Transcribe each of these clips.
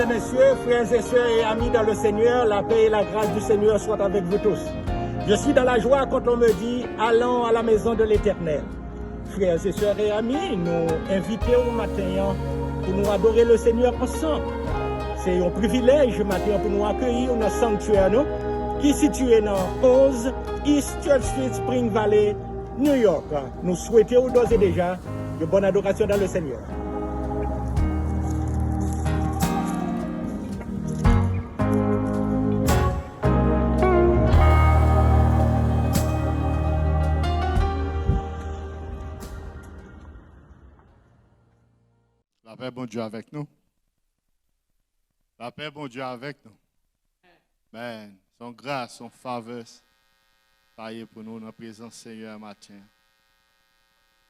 et messieurs, frères et sœurs et amis dans le Seigneur, la paix et la grâce du Seigneur soient avec vous tous. Je suis dans la joie quand on me dit « Allons à la maison de l'Éternel ». Frères et sœurs et amis, nous invitons au matin pour nous adorer le Seigneur ensemble. C'est un privilège matin pour nous accueillir dans le sanctuaire nous, qui est situé dans 11 East Church Street, Spring Valley, New York. Nous souhaitons d'ores et déjà de bonne adoration dans le Seigneur. La paix, bon Dieu, avec nous. La paix, bon Dieu, avec nous. Amen. Son grâce, son faveur, taillé pour nous dans la présence Seigneur matin.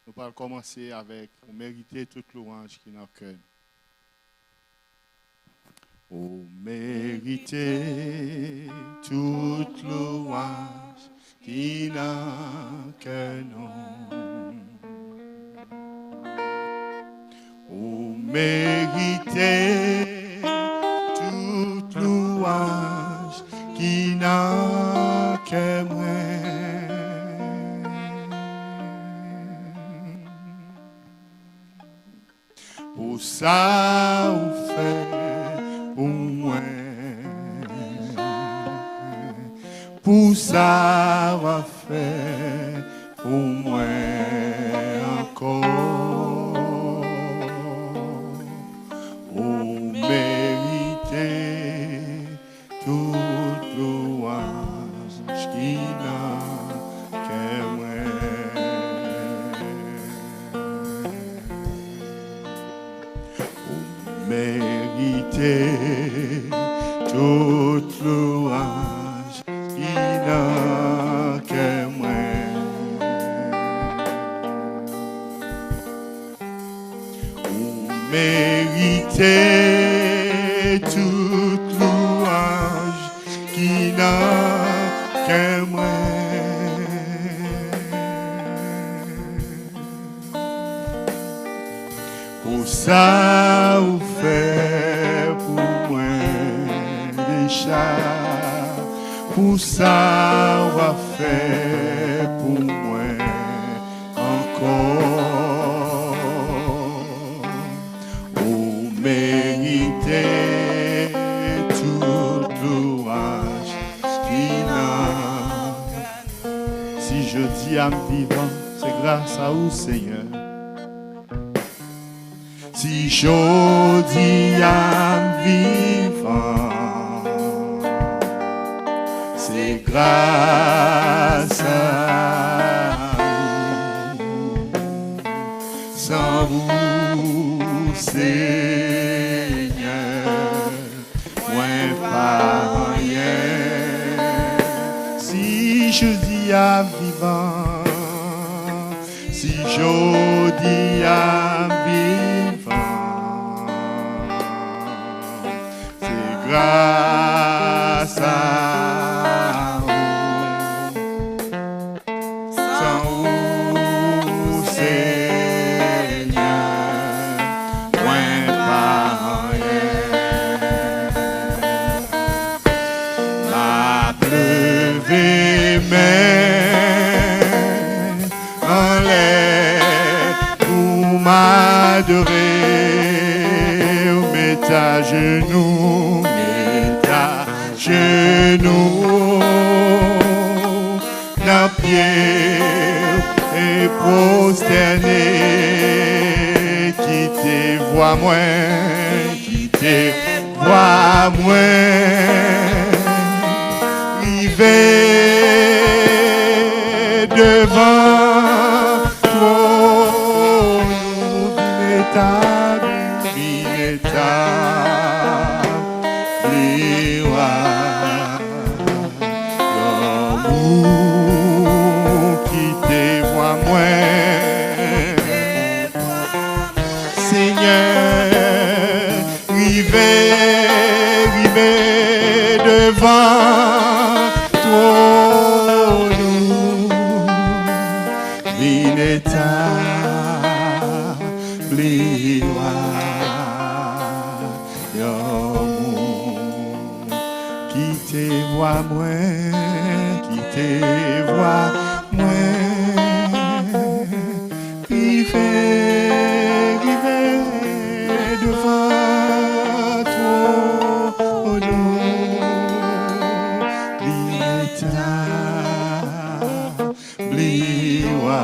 Nous allons commencer avec « mériter toute louange qui est dans le cœur ». Oh, mériter toute louange qui est dans le cœur. Oh, mériter toute louange qui n'a que moi. Pour ça, vous fait pour moi. Pour ça, vous fait pour moi encore. Toute louange qui n'a que moi. Mériter toute louange qui n'a que moi. Mériter toute louange qui n'a que moi. Pour ça, vous faites pour moi déjà. Pour ça, vous faites pour moi encore. Vous méritez toute louange qui n'a. Si je dis à me vivant, c'est grâce à vous, Seigneur. Si je dis à me vivant, c'est grâce à vous. Sans vous, Seigneur, moi pas rien. Si je dis à me vivant, si je dis à me vivant, c'est grâce à vous. Sans vous, Seigneur, moi pas rien. Ma pleuvé main en l'air pour m'adorer, ou mettre à genoux, d'un pied et prosterné, quittez voix moins, rivé devant toi, Seigneur, rivé devant toi, nous, vineta, bliwa, yo. te vois moins, qui te vois moins, river devant toi, bliwa,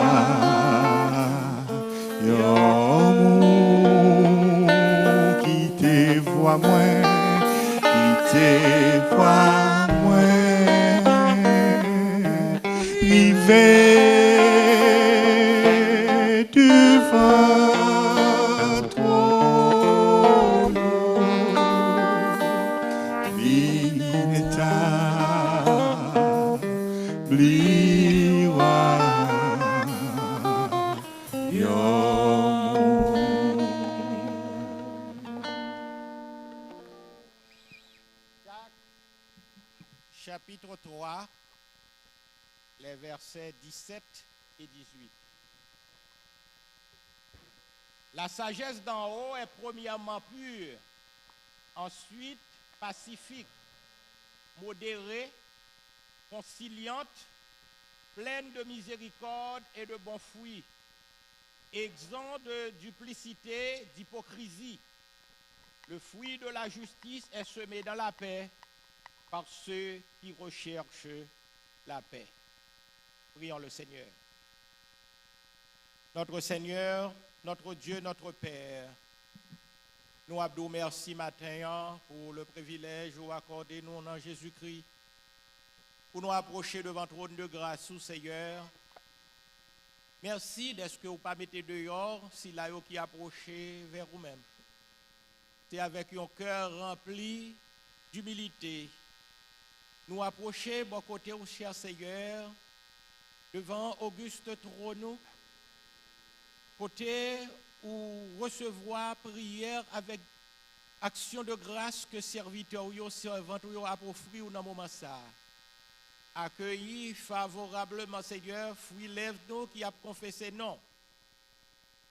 qui te voit moins, qui te voit moins, river devant toi, bliwa, Chapitre 3, les versets 17 et 18. La sagesse d'en haut est premièrement pure, ensuite pacifique, modérée, conciliante, pleine de miséricorde et de bons fruits, exempt de duplicité, d'hypocrisie. Le fruit de la justice est semé dans la paix par ceux qui recherchent la paix. Prions le Seigneur. Notre Seigneur, notre Dieu, notre Père, nous abdou merci matin pour le privilège ou accordé nous en Jésus-Christ pour nous approcher devant le trône de grâce, sous Seigneur. Merci d'être que vous pas mettez dehors si là qui approché vers vous-même. C'est avec un cœur rempli d'humilité. Nous approcher bon côté au cher Seigneur devant Auguste trône, côté où recevoir prière avec action de grâce que serviteur ou servant ou a offert dans moment ça. Accueilli favorablement Seigneur, fruit lève-nous qui a confessé non.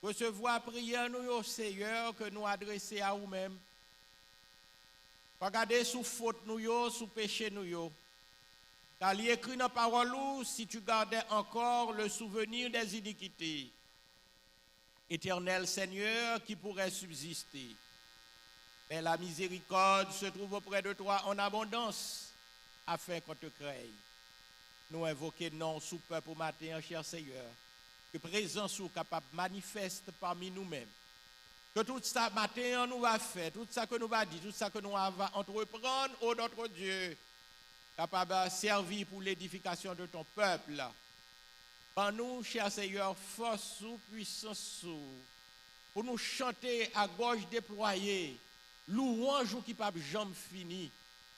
Recevoir prière nous Seigneur que nous adresser à nous-mêmes. Regardez sous faute nous sous péché nous. Car il est écrit dans la parole, si tu gardais encore le souvenir des iniquités, Éternel Seigneur, qui pourrait subsister. Mais la miséricorde se trouve auprès de toi en abondance, afin qu'on te crée. Nous invoquons non sous peuple au matin, cher Seigneur, que présence soit capable manifeste parmi nous-mêmes. Que tout ça matin nous va faire, tout ça que nous va dire, tout ça que nous va entreprendre, ô notre Dieu, capable de servir pour l'édification de ton peuple. Par nous, cher Seigneur, force ou puissance ou, pour nous chanter à gorge déployée, louange ou qui pas jamais fini.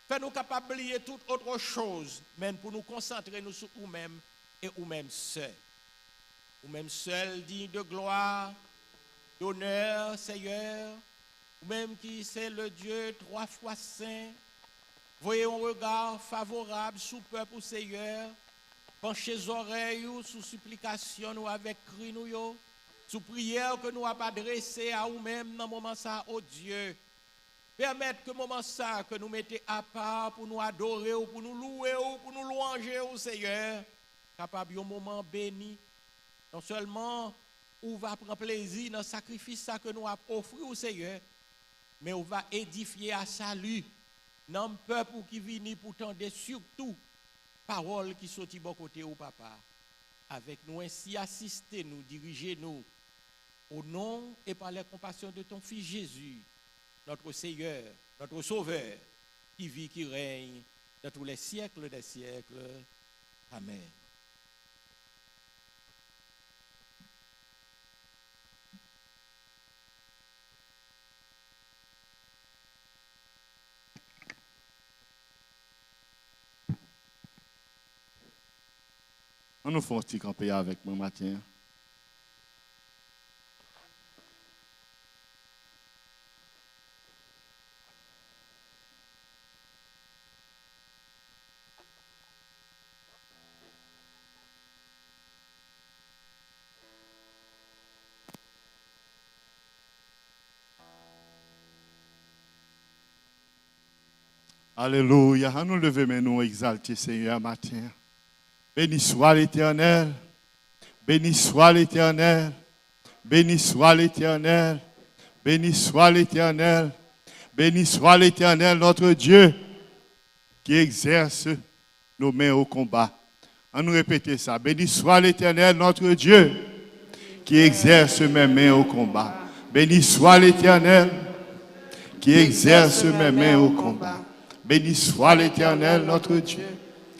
Fais-nous capables d'oublier toute autre chose, même pour nous concentrer nous sur nous-mêmes et nous-mêmes seuls. Nous-mêmes seuls, dignes de gloire, d'honneur, Seigneur, nous-mêmes qui c'est le Dieu 3 fois saint. Voyez un regard favorable sous peuple ou Seigneur. Penchez les oreilles sous supplication nous avec cri nous, sous prière que nous avons adressé à nous-mêmes dans le moment ça, oh Dieu. Permettre que moment ça que nous mettons à part pour nous adorer ou pour nous louer ou pour nous louanger au Seigneur, capable un moment béni. Non seulement on va prendre plaisir dans le sacrifice ça que nous avons offert au Seigneur, mais on va édifier à salut dans le peuple qui vient pour tendre surtout parole qui sortit bon côté au papa. Avec nous ainsi assister nous, diriger nous au nom et par la compassion de ton fils Jésus, notre Seigneur, notre Sauveur, qui vit, qui règne dans tous les siècles des siècles. Amen. On nous fait un petit camper avec moi matin. Alléluia. À nous lever, mais nous exalter, Seigneur, matin. Béni soit l'Éternel. Béni soit l'Éternel. Béni soit l'Éternel. Béni soit l'Éternel. Béni soit l'Éternel, notre Dieu, qui exerce nos mains au combat. On nous répéter ça. Béni soit l'Éternel, notre Dieu, qui exerce mes mains au combat. Béni soit l'Éternel, qui exerce mes mains au combat. Béni soit l'Éternel, notre Dieu,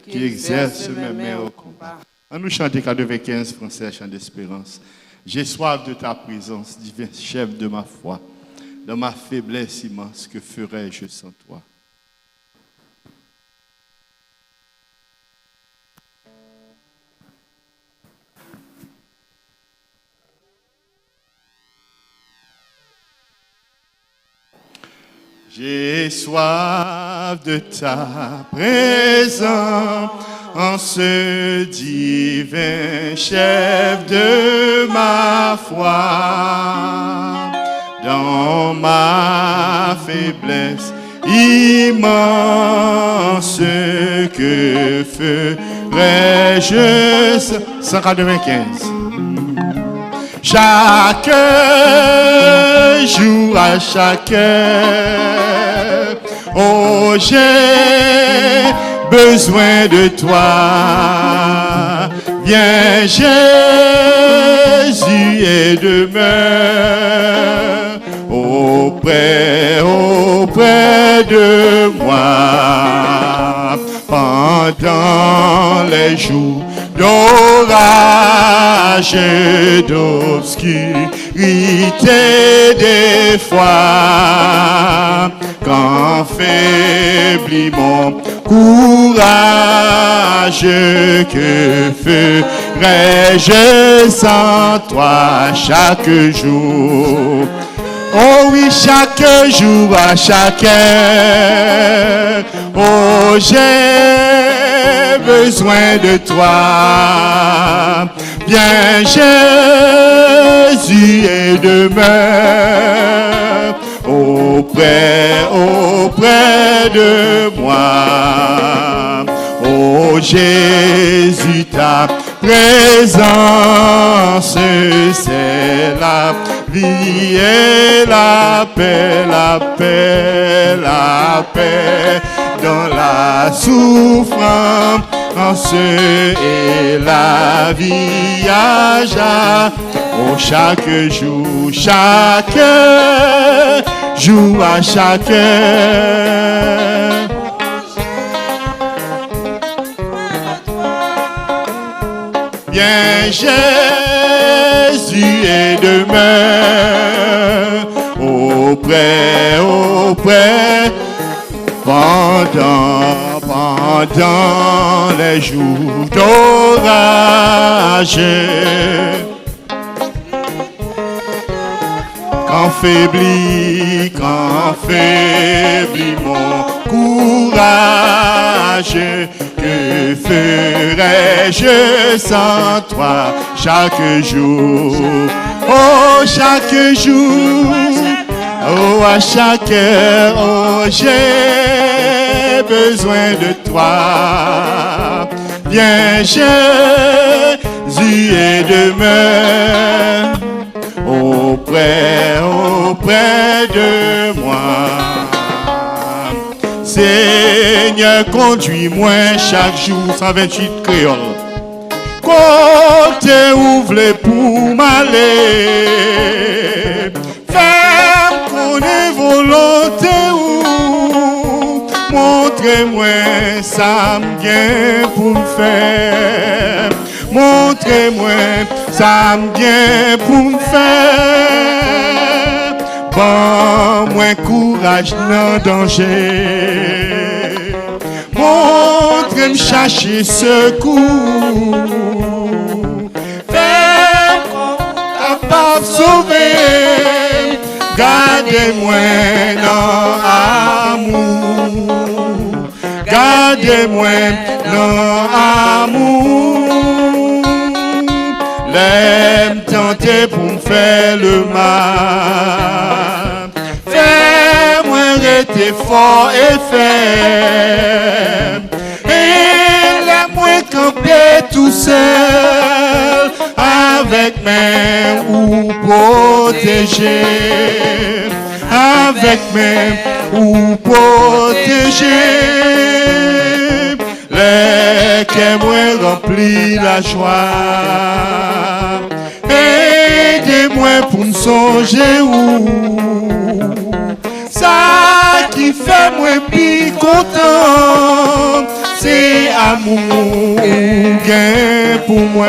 qui exerce mes mains au combat. On nous chante 95 français, chant d'espérance. J'ai soif de ta présence, divin chef de ma foi. Dans ma faiblesse immense, que ferais-je sans toi? J'ai soif de ta présence, en ce divin chef de ma foi. Dans ma faiblesse immense, que ferais-je? 195. Chaque jour, à chaque heure, oh, j'ai besoin de toi. Viens, Jésus, et demeure auprès de moi. Pendant les jours d'orage et d'obscurité des fois, quand faiblit mon courage, que ferais-je sans toi chaque jour? Oh oui, chaque jour, à chaque heure, oh, j'ai besoin de toi. Viens, Jésus, et demeure auprès de moi. Oh, Jésus, ta présence, c'est la vie et la paix, la paix, la paix dans la souffrance et la vie à jamais. Oh, chaque jour, à chaque heure. Viens, Jésus, et demeure auprès, pendant les jours d'orage. Quand faiblit mon courage, que ferais-je sans toi chaque jour? Oh, chaque jour, oh, à chaque heure, oh, j'ai besoin de toi. Viens, Jésus, et demeure auprès de moi. Seigneur, conduis-moi chaque jour, 128 créoles. Côté ouvre pour m'aller. Fais connaître volonté ou montrez-moi ça m'vient pour me faire. Montrez-moi ça m'vient pour me faire. Bon, moi courage dans danger. Montre-moi chercher secours. Fais-moi capable sauver. Gardez-moi dans amour. Gardez-moi dans amour. L'aime tenter pour me faire le mal. Fais-moi était fort et ferme. Et la moins campé tout seul, avec main ou protégé, avec main ou protégé. Les que moi rempli la joie. Aidez-moi pour me songer où ça qui fait moi plus content, c'est amour ou gain pour moi.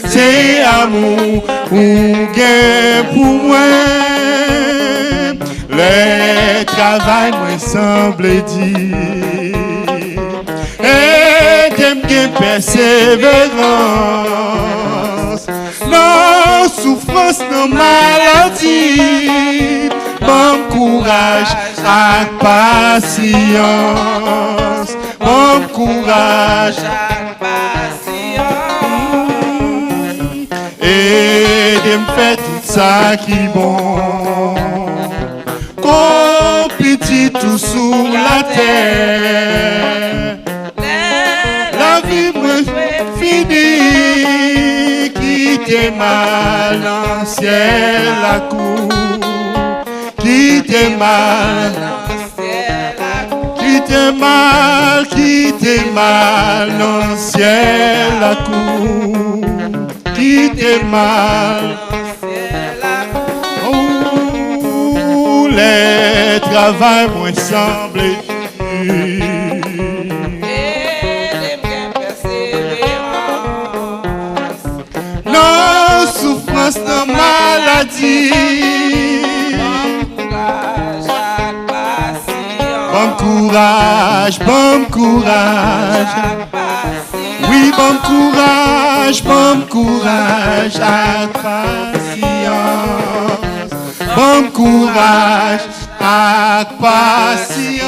C'est amour ou gain pour moi. Le travail moi semble dire. Aidez-moi persévérance. Non souffrance, non maladie. Bon courage et patience. Bon courage et patience. Aidez-moi faire tout ça qui est bon. Qu'on petit tout sous la terre. La vie me finie. Quittez mal en ciel la cour. Quittez mal, quittez mal dans le ciel la cour. Quittez mal, oh, les travail moins semble non souffrance, non maladie. Bon courage, bon courage. Oui, bon courage et patience. Bon courage et patience.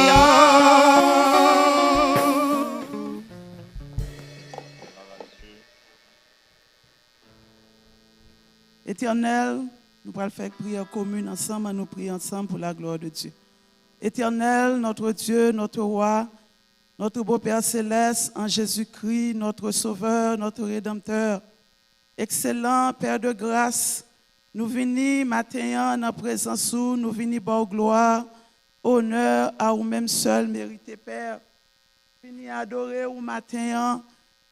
Éternel, nous allons faire prière commune ensemble, nous prions ensemble pour la gloire de Dieu. Éternel, notre Dieu, notre roi, notre beau Père céleste, en Jésus-Christ, notre Sauveur, notre Rédempteur. Excellent Père de grâce, nous venons matin en présence où nous venons par gloire, honneur à vous-même seul mérité Père. Nous venons adorer vous matin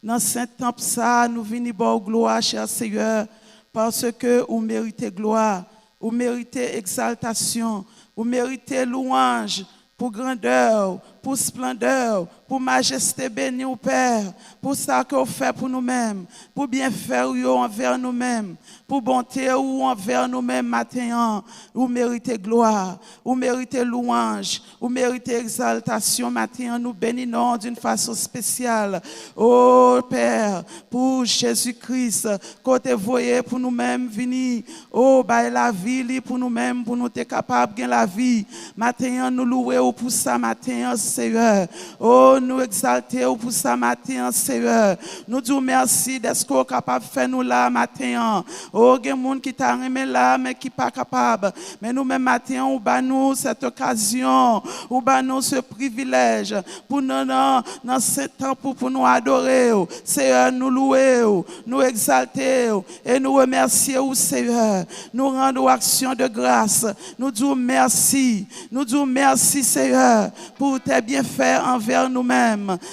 dans Saint-Temple ça, nous venons par gloire, cher Seigneur, parce que vous méritez gloire, vous méritez exaltation. Vous méritez louange pour grandeur, pour splendeur, pour majesté bénie au Père, pour ça que vous faites pour nous-mêmes, pour bien faire envers nous-mêmes, pour bonté ou envers nous-mêmes matin. Vous méritez gloire, vous méritez louange, vous méritez exaltation matin. Nous bénissons d'une façon spéciale. Oh Père, pour Jésus-Christ, côté voyez pour nous-mêmes venir. Oh, bah la vie pour nous-mêmes, pour nous être capables de la vie. Matin, nous louons pour ça matin, Seigneur. Oh, nous exaltons pour ça matin, Seigneur. Nous disons merci d'être capable de faire nous là matin. Oh, il y a des gens qui t'a aimé là, mais qui pas capable. Mais nous-mêmes matin, on bat nous cette occasion, on bat nous ce privilège pour nous dans ce temps pour nous adorer, Seigneur, nous louer, nous exalter et nous remercier, Seigneur. Nous rendons action de grâce. Nous disons merci. Nous disons merci, Seigneur, pour tes bienfaits envers nous-mêmes.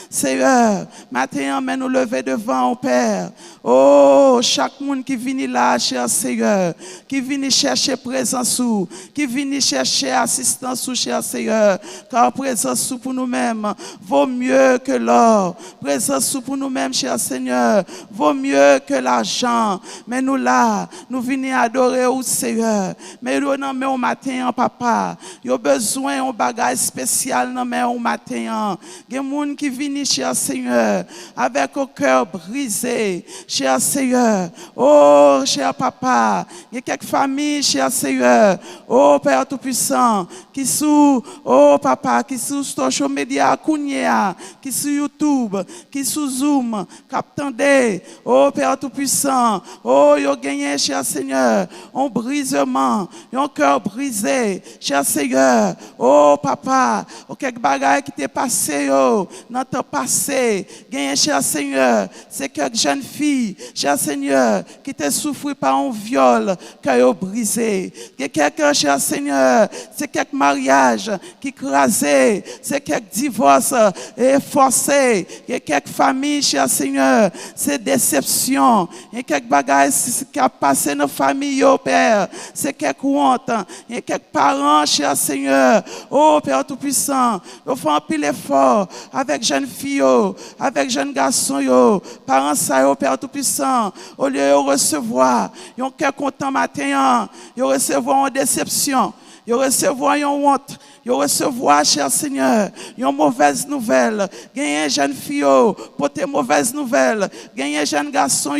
Seigneur, matin, mais nous lever devant, Père. Oh, chaque monde qui vient là, cher Seigneur, qui vient chercher présence, qui vient chercher assistance, cher Seigneur, car présence pour nous-mêmes vaut mieux que l'or. Présence pour nous-mêmes, cher Seigneur, vaut mieux que l'argent. Mais nous là, nous venons adorer au Seigneur. Mais nous, au matin, papa, il y a besoin d'un bagage spécial dans au matin. Il y a des gens qui viennent, cher Seigneur, avec un cœur brisé, cher Seigneur. Oh, cher papa, il y a quelques familles, cher Seigneur. Oh, Père Tout-Puissant, qui sont, oh, papa, qui sont sur social media, qui sont YouTube, qui sont Zoom, qui attendent. Oh, Père Tout-Puissant, oh, ils ont gagné, cher Seigneur, un brisement, un cœur brisé, cher Seigneur. Oh, papa, oh, quelques bagages qui t'est passé, oh, dans ton passé, gagné, cher Seigneur, c'est quelques jeunes filles, cher Seigneur, qui t'ont souffert par un viol, qui ont brisé. Il y a quelqu'un, cher Seigneur, c'est quelques mariages qui crasé, c'est quelques divorces forcés, il y a quelques familles, cher Seigneur, c'est déception, il y a quelques bagages qui ont passé dans la famille, oh Père, c'est quelques honte, il y a quelques parents, cher Seigneur, oh Père Tout-Puissant, ils font un pile effort avec jeunes filles, avec jeunes garçons, parents, ça, oh Père Tout-Puissant, au lieu de recevoir, ils ont quelques content matin, ils recevoir une déception, ils recevoir une honte, ils recevoir, cher Seigneur, une mauvaise nouvelle. Gagner une jeune fille pour tes mauvaises nouvelles. Gagner un jeune garçon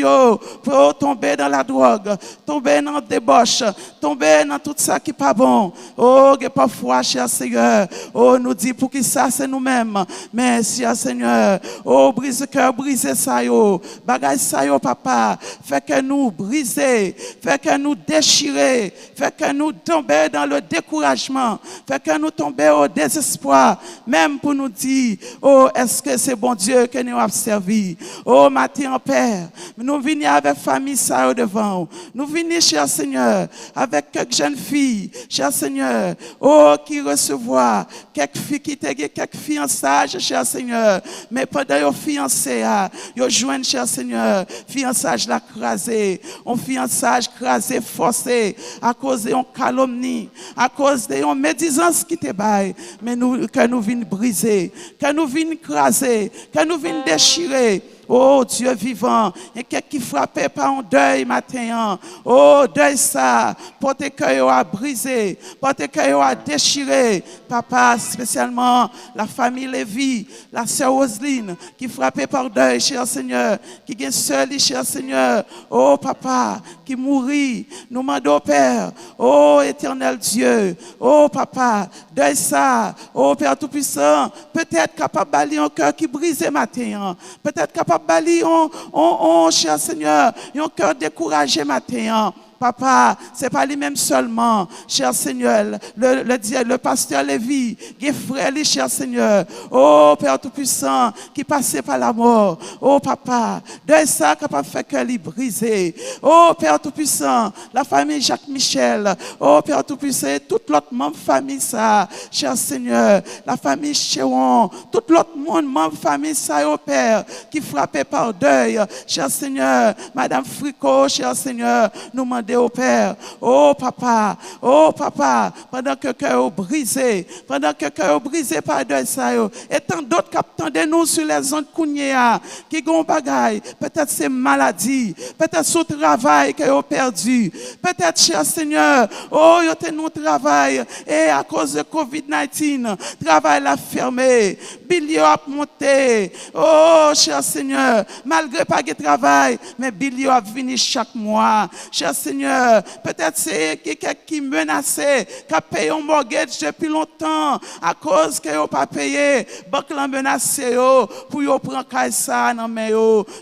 pour tomber dans la drogue, tomber dans la débauche, tomber dans tout ça qui n'est pas bon. Oh, parfois, cher Seigneur, oh, nous dit pour qui ça, c'est nous-mêmes. Mais, cher Seigneur, oh, brise cœur, brise ça, bagage ça, papa. Fait que nous briser, fait que nous déchirer, fait que nous tomber dans le découragement, fait que nous tomber au désespoir, même pour nous dire, oh, est-ce que c'est bon Dieu que nous avons servi? Oh, matin, Père, nous venons avec famille ça devant. Nous venons, cher Seigneur, avec quelques jeunes filles, cher Seigneur, oh, qui recevoir quelques filles qui étaient quelques fiançages, cher Seigneur, mais pendant les fiancés, ils joignent, cher Seigneur, fiançage la crasé, un fiançage crasé, forcé, à cause de calomnie, à cause de médisance qui te baille, mais nous, que nous venons briser, que nous venons craser, que nous venons déchirer. Oh Dieu vivant, il y a quelqu'un qui frappé par un deuil matin. Oh deuil ça, pour tes cœurs à briser, pour tes cœurs à déchirer. Papa, spécialement la famille Lévi, la sœur Roselyne, qui frappé par deuil, cher Seigneur, qui est seul, cher Seigneur. Oh papa, qui mourit, nous demandons Père. Oh éternel Dieu, oh papa, deuil ça, oh Père Tout-Puissant, peut-être capable d'aller un cœur qui brisé matin, peut-être capable bali on cher Seigneur, un cœur découragé matin. Papa, c'est pas lui-même seulement, cher Seigneur, le pasteur Lévi, qui est frère, cher Seigneur. Oh, Père Tout-Puissant, qui passait par la mort. Oh, papa, de ça capable de faire que lui briser. Oh, Père Tout-Puissant, la famille Jacques-Michel. Oh, Père Tout-Puissant, toute l'autre membre famille, ça, cher Seigneur, la famille Chéron, tout l'autre monde, membre famille, ça, oh, Père, qui frappait par deuil, cher Seigneur, Madame Fricot, cher Seigneur, nous demandons au Père, oh papa, pendant que cœur est brisé, par deuil ça, et tant d'autres qui attendent nous sur les zones Kounia, qui ont bagaille, peut-être c'est maladie, peut-être ce travail qui ont perdu, peut-être, cher Seigneur, oh, ils ont nous travail, et à cause de COVID-19, travail l'a fermé, billet a monté, oh, cher Seigneur, malgré pas de travail, mais billet a venu chaque mois, cher Seigneur, peut-être c'est quelqu'un qui menacé, qui a payé un mortgage depuis longtemps à cause qu'il n'a pas payé. Banque l'a menacé pour y prendre ça dans mes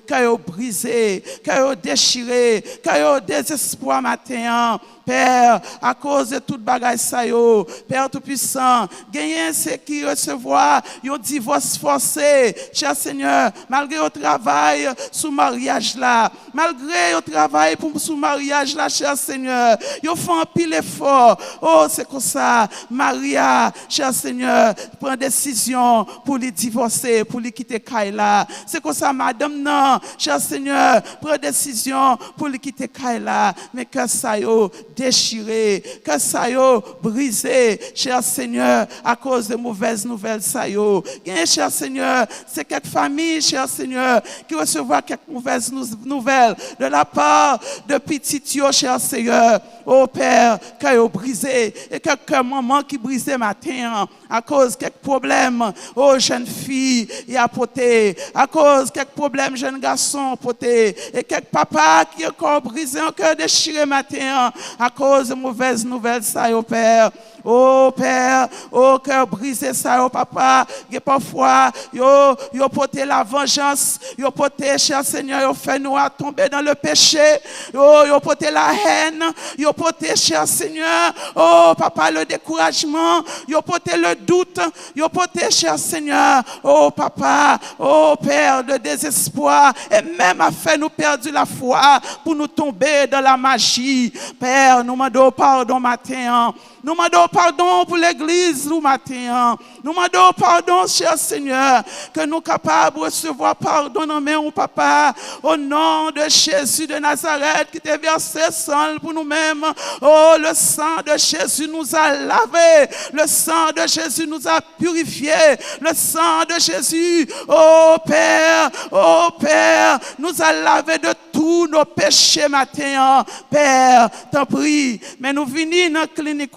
qui a brisé, qui a déchiré, qui a désespoir matin. Père, à cause de toute bagaille ça yo, Père Tout-Puissant, gagner c'est qui recevoir un divorce forcé, cher Seigneur, malgré au travail sous mariage là, malgré au travail pour sous mariage là, cher Seigneur, ils font un pile effort. Oh, c'est comme ça, Maria, cher Seigneur, prend décision pour les divorcer, pour les quitter Kaila. C'est comme ça, madame non, cher Seigneur, prend décision pour les quitter Kaila, mais que ça yo déchiré, que ça yo brisé, cher Seigneur, à cause de mauvaises nouvelles ça yo. Bien, cher Seigneur, c'est quelques familles, cher Seigneur, qui recevoir quelques mauvaises nouvelles de la part de petit yo, cher Seigneur. Oh Père, cœur brisé, et quelques maman qui brisé matin à cause quelques problèmes, oh jeune fille, y a poté, à cause quelques problèmes, jeune garçon poté, et quelques papa qui encore brisé, un cœur déchiré matin à cause de mauvaises nouvelles, ça, au Père. Oh Père, oh cœur brisé ça, oh papa, et parfois, yo porté la vengeance, yo porté, cher Seigneur, yo fait nous à tomber dans le péché, yo porté la haine, yo porté, cher Seigneur, oh papa, le découragement, yo porté le doute, yo porté, cher Seigneur, oh papa, oh Père, le désespoir, et même a fait nous perdre la foi pour nous tomber dans la magie. Père, nous demandons pardon matin. Nous demandons pardon pour l'Église nous matin. Nous demandons pardon, cher Seigneur, que nous sommes capables de recevoir pardon dans nos papa, au nom de Jésus de Nazareth qui t'a versé sang pour nous-mêmes. Oh, le sang de Jésus nous a lavé, le sang de Jésus nous a purifié, le sang de Jésus, oh Père, nous a lavé de tous nos péchés matin. Père, t'en prie, mais nous venons dans la clinique.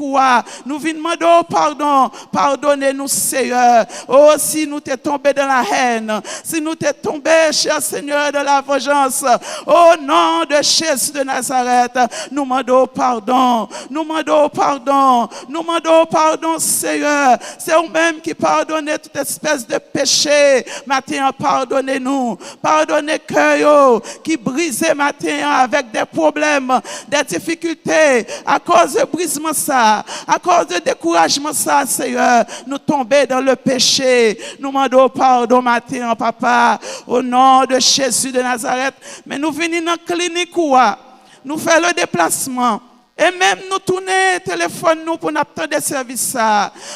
Nous venons demander pardon. Pardonnez-nous, Seigneur. Oh, si nous t'es tombé dans la haine, si nous t'es tombé, cher Seigneur, de la vengeance, au nom de Jésus de Nazareth, nous demandons pardon. Nous demandons pardon. Nous demandons pardon, Seigneur. C'est vous-même qui pardonnez toute espèce de péché. Matin, pardonnez-nous. Pardonnez cœur qui brisé matin avec des problèmes, des difficultés à cause de brisement ça. À cause de découragement, ça, Seigneur, nous tomber dans le péché. Nous demandons pardon matin, papa, au nom de Jésus de Nazareth. Mais nous venons dans la clinique, nous faisons le déplacement. Et même nous tournons téléphone nous pour nous attendre des services.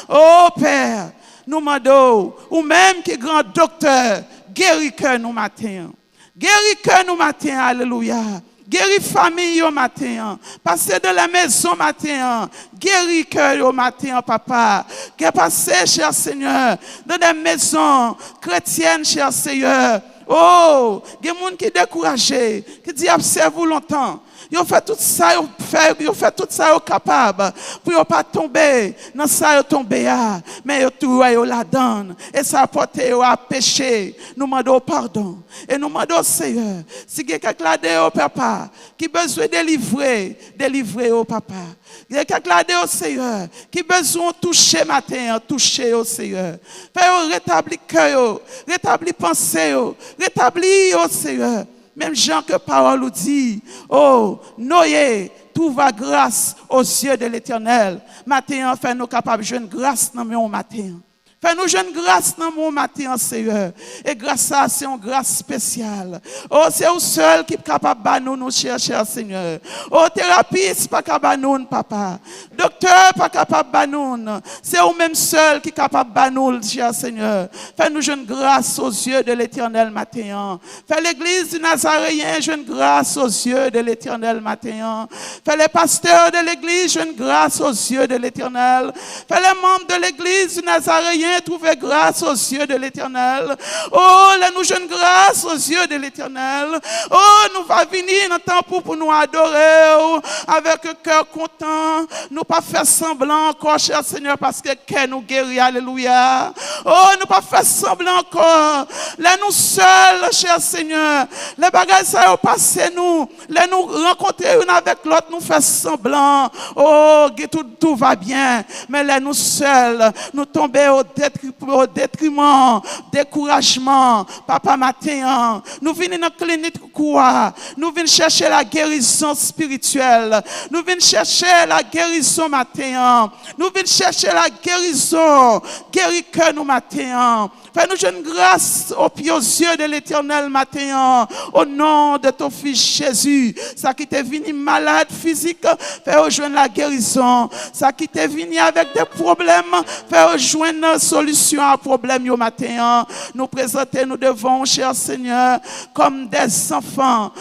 Oh Père, nous demandons, ou même qui grand docteur, guéris cœur nous matin. Guéris cœur nous matin, alléluia. Guéris famille au matin. Passez de la maison matin. Guéris cœur au matin, papa. Qui est passé, cher Seigneur, dans des maisons chrétiennes, cher Seigneur. Oh, il y a des gens qui sont découragés, qui disent observe-vous longtemps. Ils fait tout ça, ils fait tout ça capable pour ne pas tomber dans ça ils tomber mais ils tout la donne et ça porte à péché. Nous demandons pardon et nous demandons Seigneur si quelqu'un là au papa qui besoin de livrer au papa. Il y a quelqu'un là au Seigneur qui besoin de toucher matin, toucher au Seigneur. Faire rétablir cœur, rétablir pensée, rétablir au Seigneur. Même Jean que parole nous dit, oh, Noé, tout va grâce aux yeux de l'Éternel. Matin, fait nous capables de jouer grâce dans mon matin. Fais-nous jeune grâce dans mon matin, Seigneur. Et grâce à ça, c'est une grâce spéciale. Oh, c'est vous seul qui est capable de nous chercher, Seigneur. Oh, thérapeute, pas capable de nous, papa. Docteur, pas capable de nous. C'est vous-même seul qui est capable de nous, cher Seigneur. Fais-nous jeune grâce aux yeux de l'Éternel matin. Fais l'église du Nazaréen jeune grâce aux yeux de l'Éternel matin. Fais les pasteurs de l'église jeune grâce aux yeux de l'Éternel. Fais les membres de l'église du Nazaréen trouver grâce aux yeux de l'Éternel. Oh, nous jeune grâce aux yeux de l'Éternel. Oh, nous va venir dans le temps pour nous adorer avec un cœur content. Nous pas faire semblant encore, cher Seigneur, parce que nous guérit, alléluia. Oh, nous pas faire semblant encore. Là, nous seuls, cher Seigneur. Les bagages, ça a passé nous. Là, nous rencontrer une avec l'autre, nous faire semblant. Oh, tout va bien. Mais là, nous seuls, nous tomber au détriment, découragement. Papa, matin, nous venons dans la clinique quoi? Nous venons chercher la guérison spirituelle. Nous venons chercher la guérison matin. Nous venons chercher la guérison. Guéris que nous matin. Fais-nous une grâce aux yeux de l'Éternel matin, au nom de ton Fils Jésus. Ça qui t'est venu malade physique, fais rejoindre la guérison. Ça qui t'est venu avec des problèmes, fais rejoindre la solution à problème au matin. Nous présenter, nous devons, cher Seigneur, comme des enfants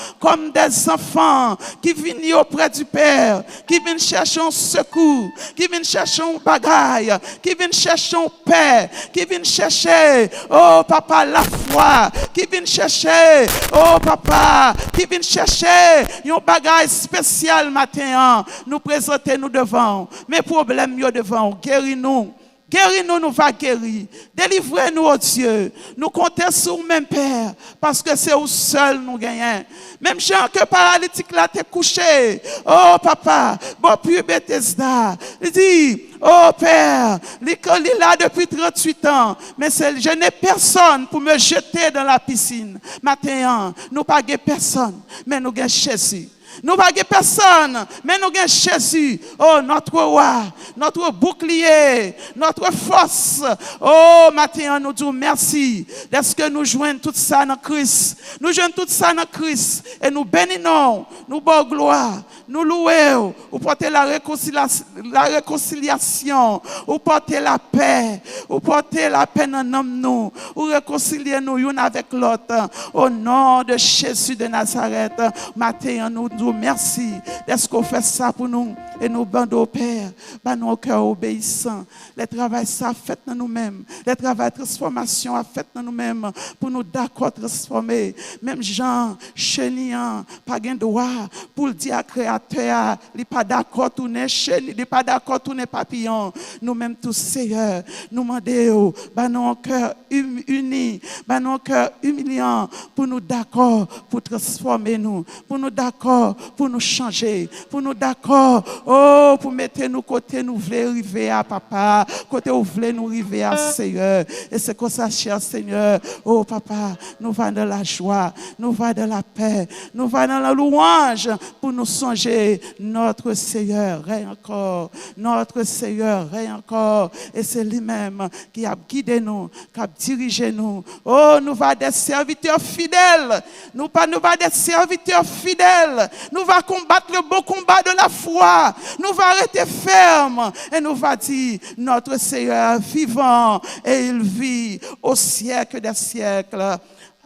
qui viennent auprès du Père, qui viennent chercher un secours, qui viennent chercher un bagaille, qui viennent chercher un paix, qui viennent chercher chercher, oh papa, la foi, qui vient chercher, oh papa, qui vient chercher un bagage spécial matin, nous présenter nous devant, mes problèmes yo devant, guéris-nous. Guéris-nous, nous va guérir. Délivrez-nous, oh Dieu. Nous comptons sur vous, même Père, parce que c'est vous seul nous gagnons. Même Jean que paralytique là t'es couché. Oh papa, bon puis Bethesda. Il dit, oh Père, l'école est là depuis 38 ans, mais je n'ai personne pour me jeter dans la piscine. Maintenant, nous pas personne, mais nous gagnons Jésus. Nous n'avons personne, mais nous avons Jésus. Oh, notre roi, notre bouclier, notre force. Oh, maintenant, nous disons merci. Est-ce que nous jouons tout ça dans Christ? Nous jouons tout ça dans Christ. Et nous bénissons, nous bon gloire, nous louons, vous portez la réconciliation, vous portez la paix, vous portez la paix dans nous, vous réconciliez nous l'un avec l'autre. Au nom de Jésus de Nazareth, maintenant, nous disons merci d'être qu'on fait ça pour nous et nous bandons au Père, bah nos cœurs obéissants. Le travail ça fait dans nous-mêmes, le travail de transformation a fait dans nous-mêmes pour nous d'accord transformer. Même Jean, chéniant, pas gain droit pour le dire à créateur, il n'est pas d'accord tourner chéni, il n'est pas d'accord tourner papillon. Nous-mêmes tous Seigneur, nous demandons, bah nos cœurs unis, bah nos cœurs humiliants pour nous d'accord pour transformer nous, pour nous d'accord pour nous changer, pour nous d'accord, oh, pour mettre nous côté nous voulons arriver à papa, côté où voulons nous arriver à Seigneur. Et c'est comme ça, cher Seigneur, oh papa, nous va dans la joie, nous va dans la paix, nous va dans la louange pour nous songer notre Seigneur, rien encore, notre Seigneur, rien encore. Et c'est lui-même qui a guidé nous, qui a dirigé nous. Oh, nous va des serviteurs fidèles, nous va des serviteurs fidèles. Nous va combattre le beau combat de la foi. Nous va rester ferme et nous va dire notre Seigneur vivant et il vit au siècle des siècles.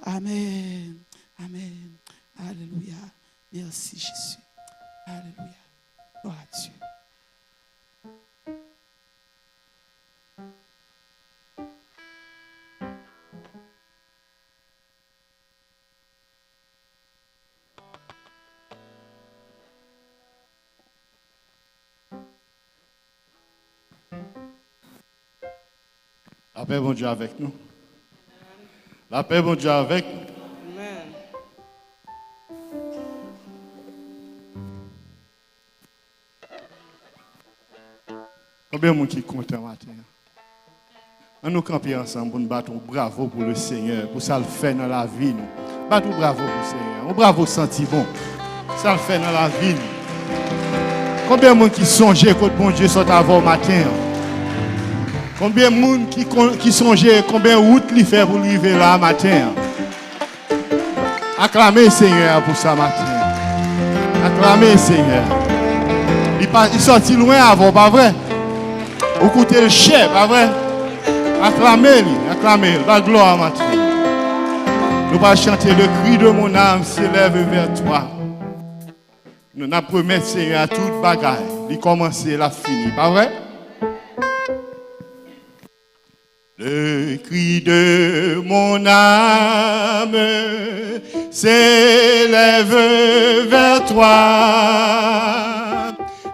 Amen. Amen. Alléluia. Merci Jésus. Alléluia. Gloire à Dieu. La paix, bon Dieu, avec nous. La paix, bon Dieu, avec nous. Amen. Combien de monde qui compte un matin? On nous camper ensemble pour nous battre bravo pour le Seigneur, pour ça le fait dans la vie. Battre bravo pour le Seigneur. Un bravo senti bon. Ça le fait dans la vie. Combien de monde qui songeait quand bon Dieu sort avant matin? Combien de monde qui songeait combien de route il fait pour arriver là matin? Acclamez le Seigneur pour ça matin. Acclamez le Seigneur. Il sortit loin avant, pas vrai? Vous coûtez le cher, pas vrai? Acclamez-le, la gloire matin. Nous allons chanter le cri de mon âme s'élève vers toi. Nous n'avons promis Seigneur à toute bagaille. Il commence, il a fini, pas vrai? Le cri de mon âme s'élève vers toi.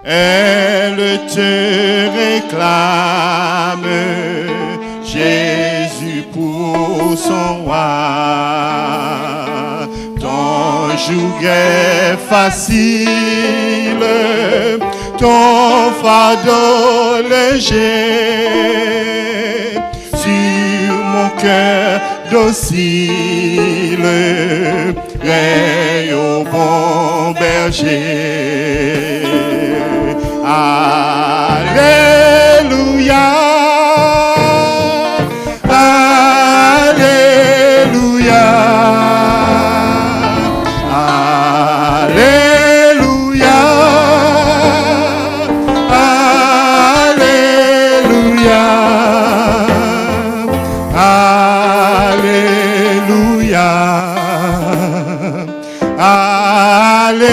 Elle te réclame, Jésus pour son roi. Ton joug est facile, ton fardeau léger. Sur mon cœur docile, règne au bon berger. Alléluia, Alléluia, Alléluia, Alléluia, Alléluia, Alléluia.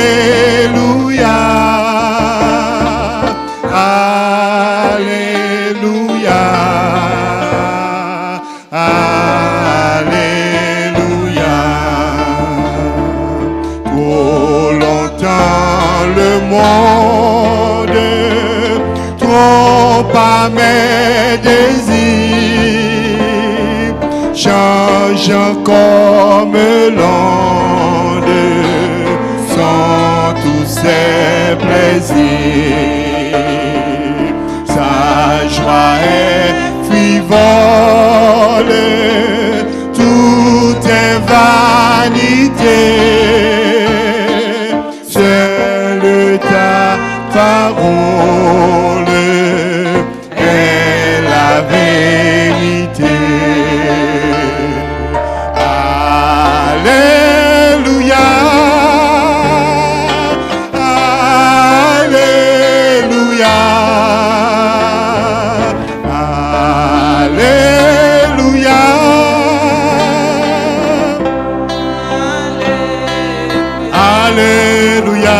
mes désirs, changeant comme l'onde, sont tous ses plaisirs. Sa joie est frivole, tout est vanité. Seule ta parole est la vérité. Alléluia. Alléluia. Alléluia. Alléluia.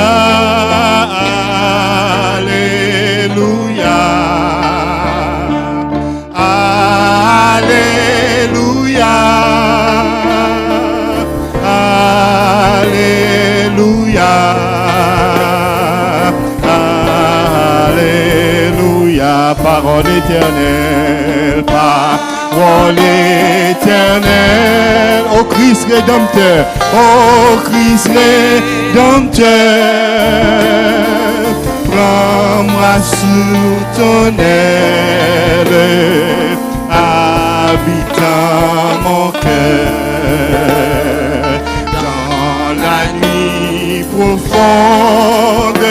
Alléluia. Alléluia. Alléluia. Parole éternelle, parole éternelle, ô Christ rédempteur, ô Christ rédempteur, prends-moi sous ton aile, habitant mon cœur, dans la nuit profonde,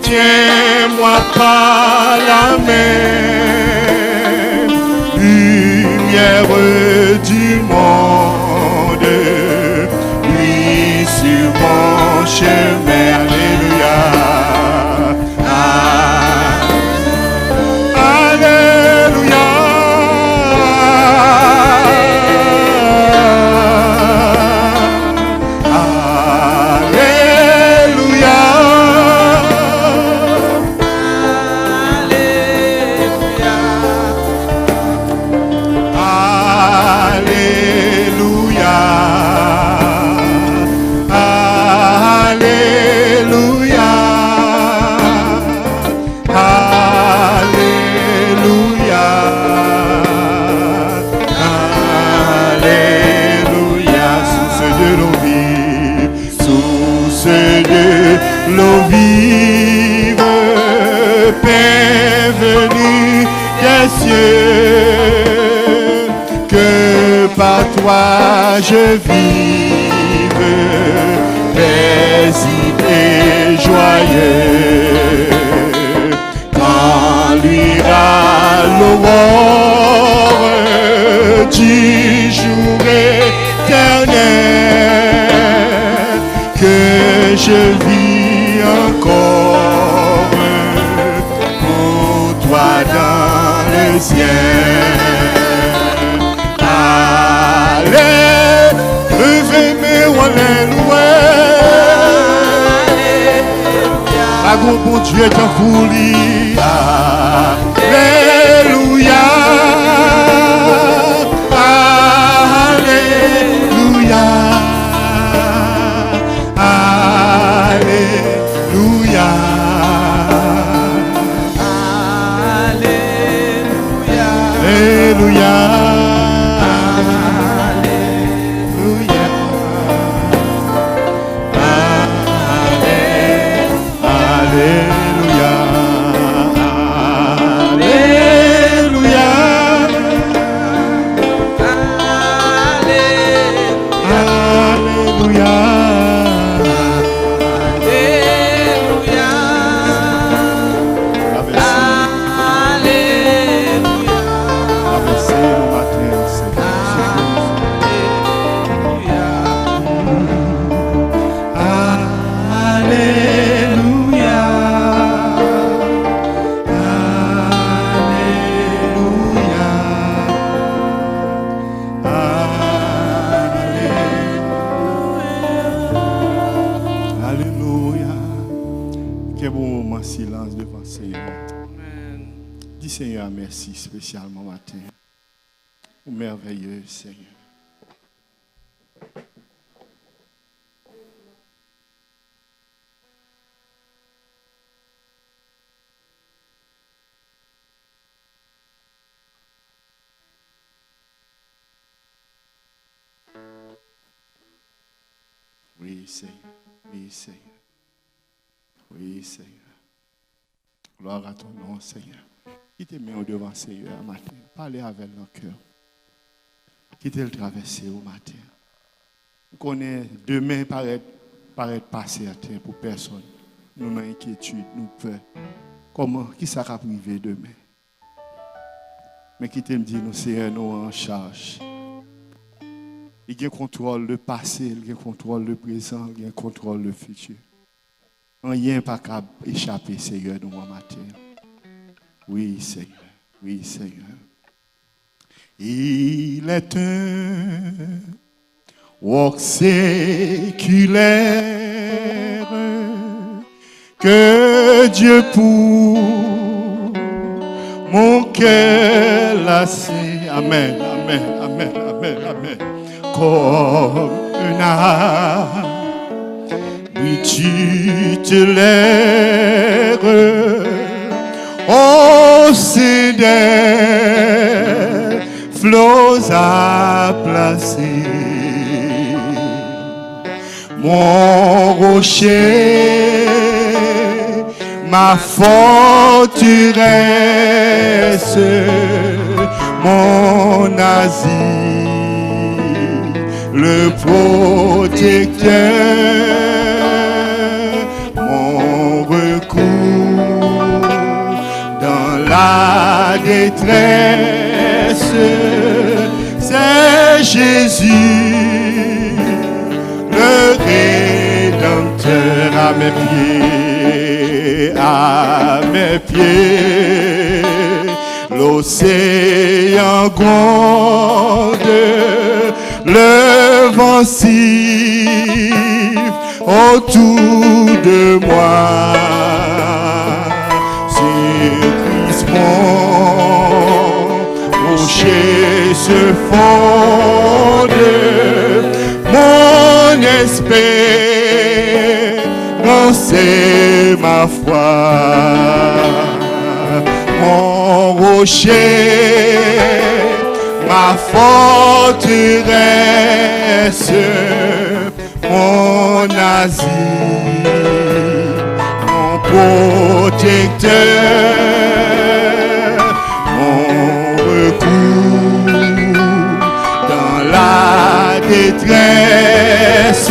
tiens-moi par la main, lumière du monde, luis sur mon chemin. Alléluia. Alléluia. L'eau vive, paix venue des cieux, que par toi je vive, paisible et joyeux. Quand luira l'aurore du jour éternel, que je vis encore pour toi dans le ciel. Allez, levez-moi, alléluia. Ma gros bon Dieu est en folie. Alléluia. Alléluia. Alléluia. Alléluia. Seigneur, merci spécialement matin. Merveilleux, Seigneur. Seigneur. Oui, Seigneur. Oui, Seigneur. Gloire à ton nom, Seigneur. Qui te met au devant, Seigneur, matin. Parlez avec leur cœur. Qui te le traverser au matin. Nous connaissons demain paraît pas certain pour personne. Nous avons inquiétude, nous peur. Comment, qui ça va priver demain? Mais qui te me dit, nous, Seigneur, nous en charge. Il y a un contrôle le passé, il y a un contrôle le présent, il y a un contrôle le futur. Rien pas qu'à échapper, Seigneur, nous en matin. Oui, Seigneur. Oui, Seigneur. Il est un walk séculaire que Dieu pour mon cœur lassé. Amen, amen, amen, amen, amen. Comme un âme, oui, tu te lèves au sein des flots à placer. Mon rocher, ma forteresse, mon asile, le protecteur, mon recours dans la détresse, c'est Jésus, le Rédempteur. À mes pieds, l'océan gronde, le vent siffle autour de moi. Sur Christ mon rocher se fonde, mon espérance c'est ma foi. Mon rocher, ma forteresse, mon asile, mon protecteur, mon recours dans la détresse,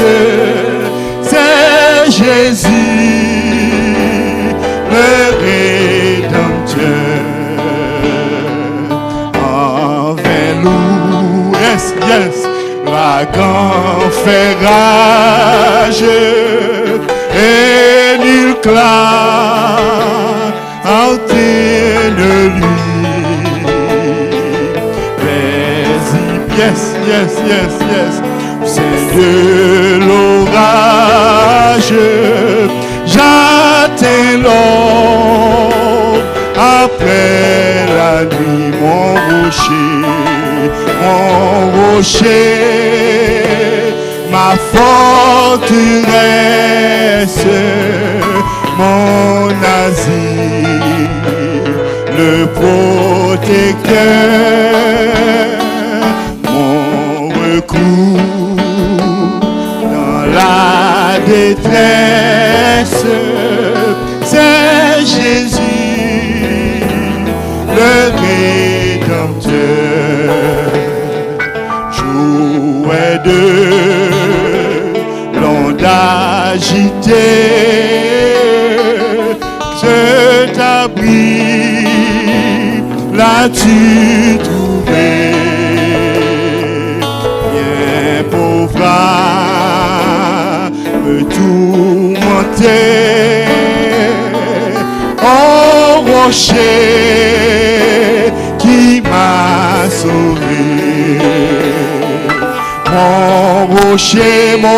c'est Jésus, le Rédempteur. Yes, l'ouragan fait rage et il clame antenne lui. Yes, c'est de l'orage, j'atteins l'or après la nuit, mon rocher, ma forteresse, mon asile, le protecteur, mon recours dans la détresse, c'est Jésus, le Rédempteur. Jouet de l'onde agitée, je t'abris, l'as-tu trouvé? Bien pauvre me tourmenter, oh rocher qui m'a sauvé. Mon rocher, mon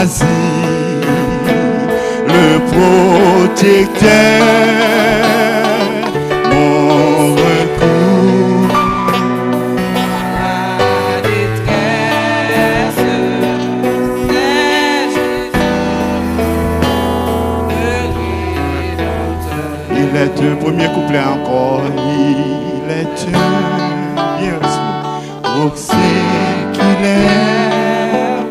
asile, le protecteur, mon recours. La détresse, c'est Jésus, le Rédempteur. Il est un premier couplet encore. Il est un c'est qu'il est,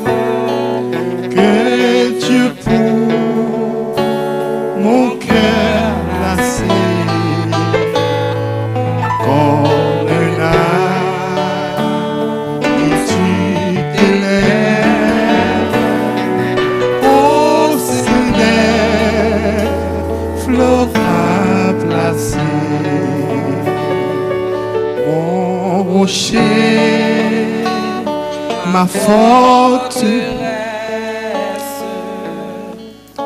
que Dieu pour mon cœur lassé, comme un âne qui tu t'élèves, au céleste flot à placer. Mon rocher, ma forteresse,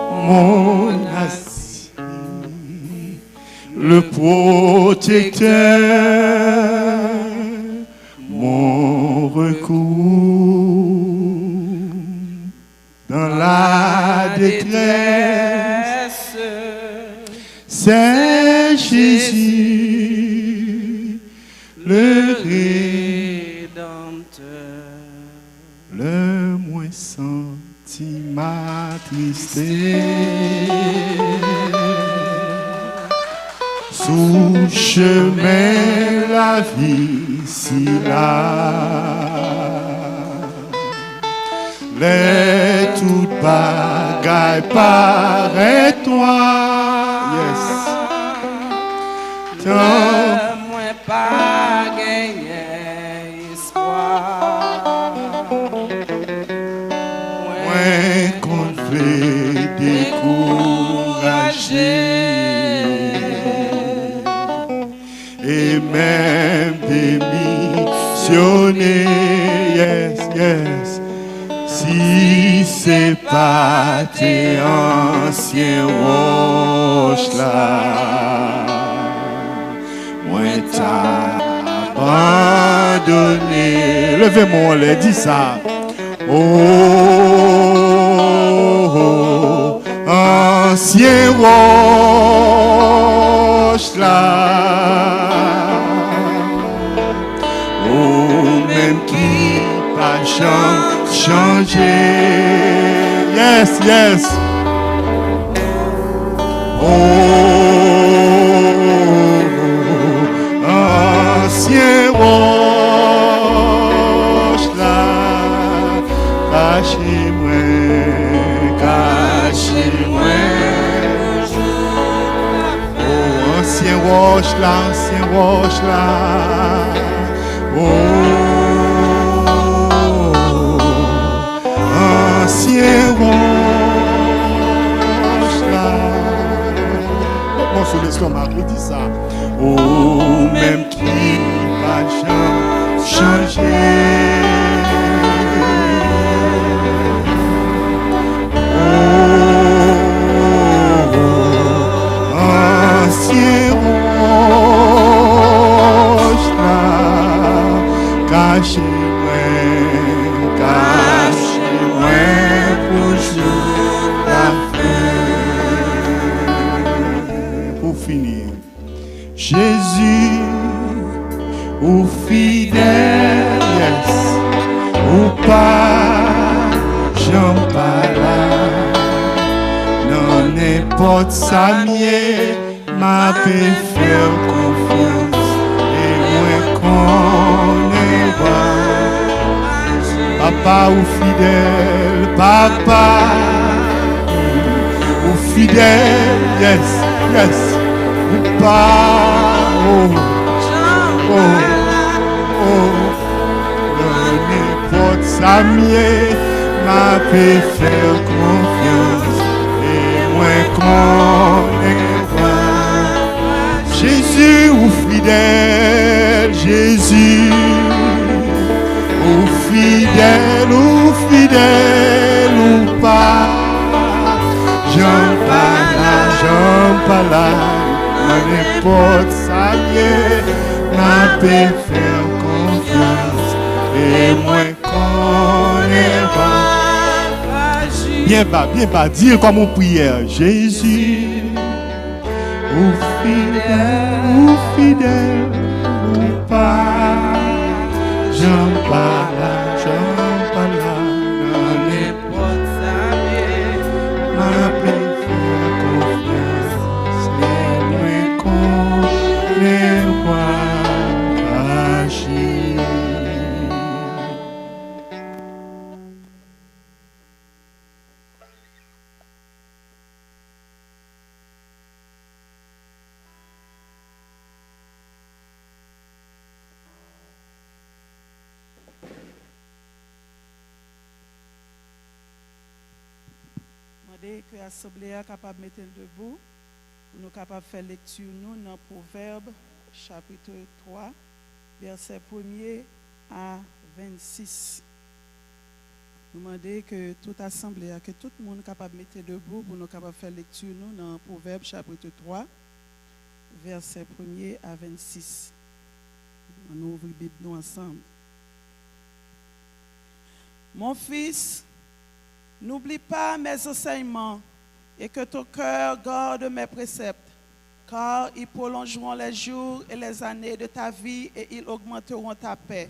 mon assis, le protecteur, mon recours dans la détresse, c'est Jésus, le Rédempteur. Le moins senti ma tristesse, sous chemin la vie si là, les toutes bagailles paraît toi, yes. Moi pas gagner espoir. Moi qu'on fait décourager et même démissionner, yes, yes. Si c'est pas tes anciens roches là, moi t'as abandonné. Levez-moi, les dit ça. Oh, oh, ancien roche là, oh, même qui pas changé, yes, yes. Oh, ancien roche là, cachez-moi, cachez-moi. Oh, ancien roche là, ancien roche là. Oh, ancien roche là. Moi sur l'estomac, je dis ça. Oh, même qui va changer. Oh, ancien roche là, cachez-moi, cachez-moi pour jour la fin. Pour finir, Jésus, ou fidèle, yes, ou pas, j'en parle là. Non, n'importe ça, m'a fait faire confiance et moi connais pas. Papa ou fidèle, papa ou fidèle, yes, yes, ou pas, oh, oh, oh, n'importe ça, m'a fait faire confiance et moi connais pas. Jésus ou fidèle, Jésus ou fidèle ou pas, j'en pas là, n'importe ça, m'a fait faire confiance et moi connais pas. Bien bas, dire comme une prière, Jésus, ou fidèle, ou pas, j'en pas là, n'importe ça, m'a fait faire confiance, mais moi connais pas agir. demander que l'Assemblée soit capable de mettre debout pour nous capables de faire lecture nous dans Proverbe chapitre 3 verset 1er à 26. Demander que toute assemblée, que tout le monde soit capable de mettre debout pour nous capables de faire lecture nous dans Proverbe chapitre 3 verset 1er à 26. On ouvre la Bible nous ensemble. Mon fils, n'oublie pas mes enseignements et que ton cœur garde mes préceptes, car ils prolongeront les jours et les années de ta vie et ils augmenteront ta paix.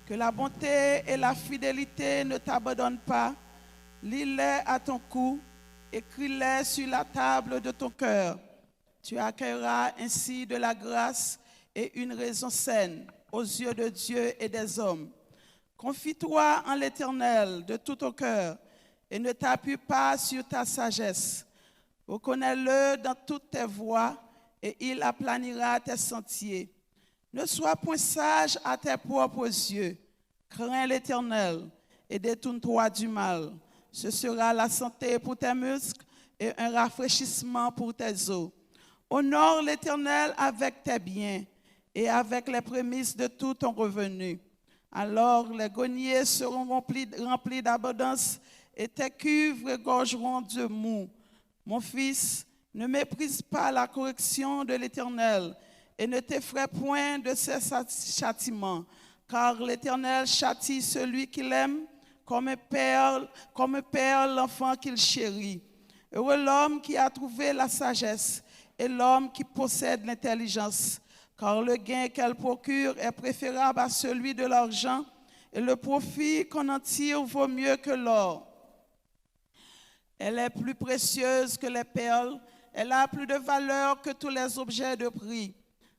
Que la bonté et la fidélité ne t'abandonnent pas, lis-les à ton cou, écris-les sur la table de ton cœur. Tu accueilleras ainsi de la grâce et une raison saine aux yeux de Dieu et des hommes. Confie-toi en l'Éternel de tout ton cœur et ne t'appuie pas sur ta sagesse. Reconnais-le dans toutes tes voies et il aplanira tes sentiers. Ne sois point sage à tes propres yeux. Crains l'Éternel et détourne-toi du mal. Ce sera la santé pour tes muscles et un rafraîchissement pour tes os. Honore l'Éternel avec tes biens et avec les prémices de tout ton revenu. Alors les greniers seront remplis d'abondance et tes cuves regorgeront de mou. Mon fils, ne méprise pas la correction de l'Éternel et ne t'effraie point de ses châtiments, car l'Éternel châtie celui qu'il aime comme un père l'enfant qu'il chérit. Heureux l'homme qui a trouvé la sagesse et l'homme qui possède l'intelligence, car le gain qu'elle procure est préférable à celui de l'argent et le profit qu'on en tire vaut mieux que l'or. Elle est plus précieuse que les perles, elle a plus de valeur que tous les objets de prix.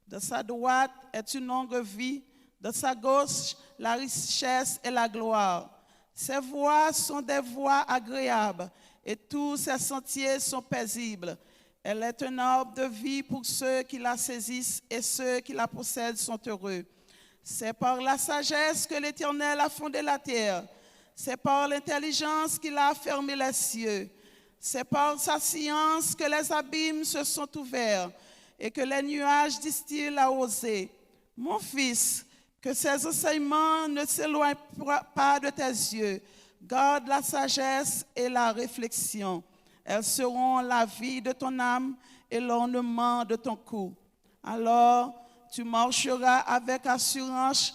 De sa droite est une longue vie, de sa gauche la richesse et la gloire. Ses voies sont des voies agréables et tous ses sentiers sont paisibles. Elle est un arbre de vie pour ceux qui la saisissent et ceux qui la possèdent sont heureux. C'est par la sagesse que l'Éternel a fondé la terre. C'est par l'intelligence qu'il a fermé les cieux. C'est par sa science que les abîmes se sont ouverts et que les nuages distillent la rosée. Mon fils, que ces enseignements ne s'éloignent pas de tes yeux. Garde la sagesse et la réflexion. Elles seront la vie de ton âme et l'ornement de ton cou. Alors, tu marcheras avec assurance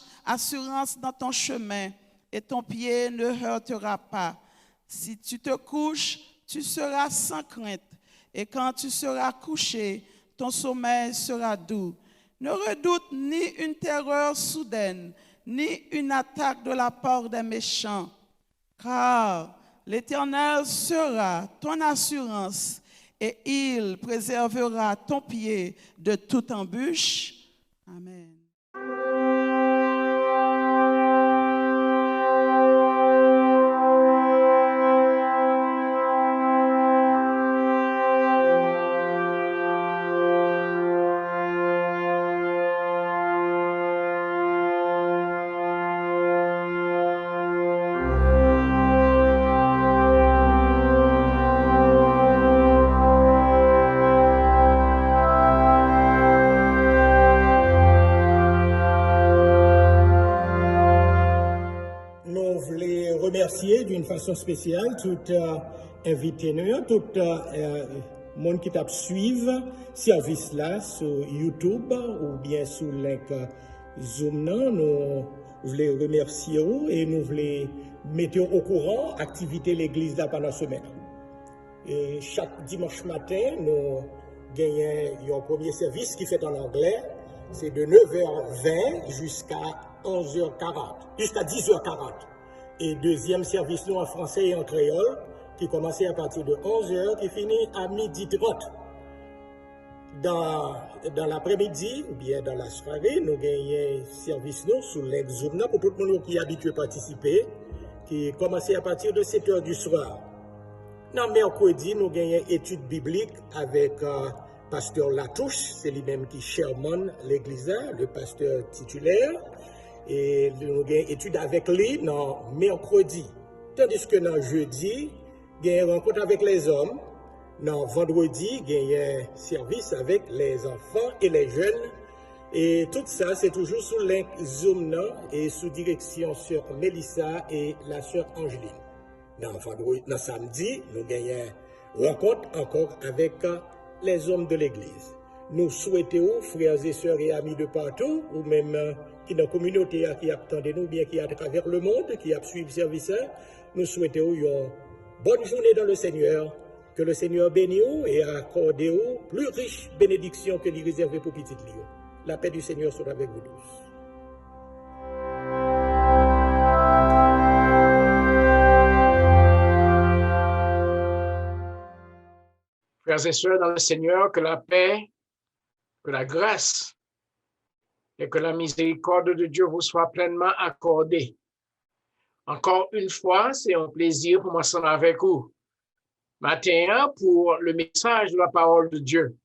dans ton chemin et ton pied ne heurtera pas. Si tu te couches, tu seras sans crainte et quand tu seras couché, ton sommeil sera doux. Ne redoute ni une terreur soudaine, ni une attaque de la part des méchants, car l'Éternel sera ton assurance et il préservera ton pied de toute embûche. Amen. D'une façon spéciale, tout invité nous, tout monde qui t'a suivi service là sur YouTube ou bien sur link Zoom, nous voulons remercier et nous voulons mettre au courant l'activité de l'église là pendant la semaine. Et chaque dimanche matin, nous gagnons un premier service qui fait en anglais, c'est de 9h20 jusqu'à 11h40, jusqu'à 10h40. Et deuxième service nous en français et en créole, qui commençait à partir de 11h, qui finit à 12h30. Dans l'après-midi, ou bien dans la soirée, nous gagnons service nous sous l'exoum pour tout le monde qui est habitué à participer, qui commençait à partir de 7h du soir. Dans mercredi, nous gagnons études bibliques avec pasteur Latouche, c'est lui-même qui chairman l'église, le pasteur titulaire. Et nous avons étude avec lui dans mercredi. Tandis que dans jeudi, il y a une rencontre avec les hommes. Non, vendredi, il y a un service avec les enfants et les jeunes. Et tout ça, c'est toujours sous link Zoom et sous direction sur Mélissa et la sœur Angeline. Dans samedi, nous gagnons une rencontre encore avec les hommes de l'Église. Nous souhaitons, frères et sœurs et amis de partout, ou même qui dans la communauté qui attendent nous, bien qui à travers le monde, qui a suivi le service, nous souhaitons une bonne journée dans le Seigneur. Que le Seigneur bénisse et accorde plus riche bénédiction que les réservées pour petit Léo. La paix du Seigneur soit avec vous tous. Frères et sœurs dans le Seigneur, que la paix, que la grâce et que la miséricorde de Dieu vous soient pleinement accordées. Encore une fois, c'est un plaisir pour moi d'être avec vous. Matin, pour le message de la parole de Dieu.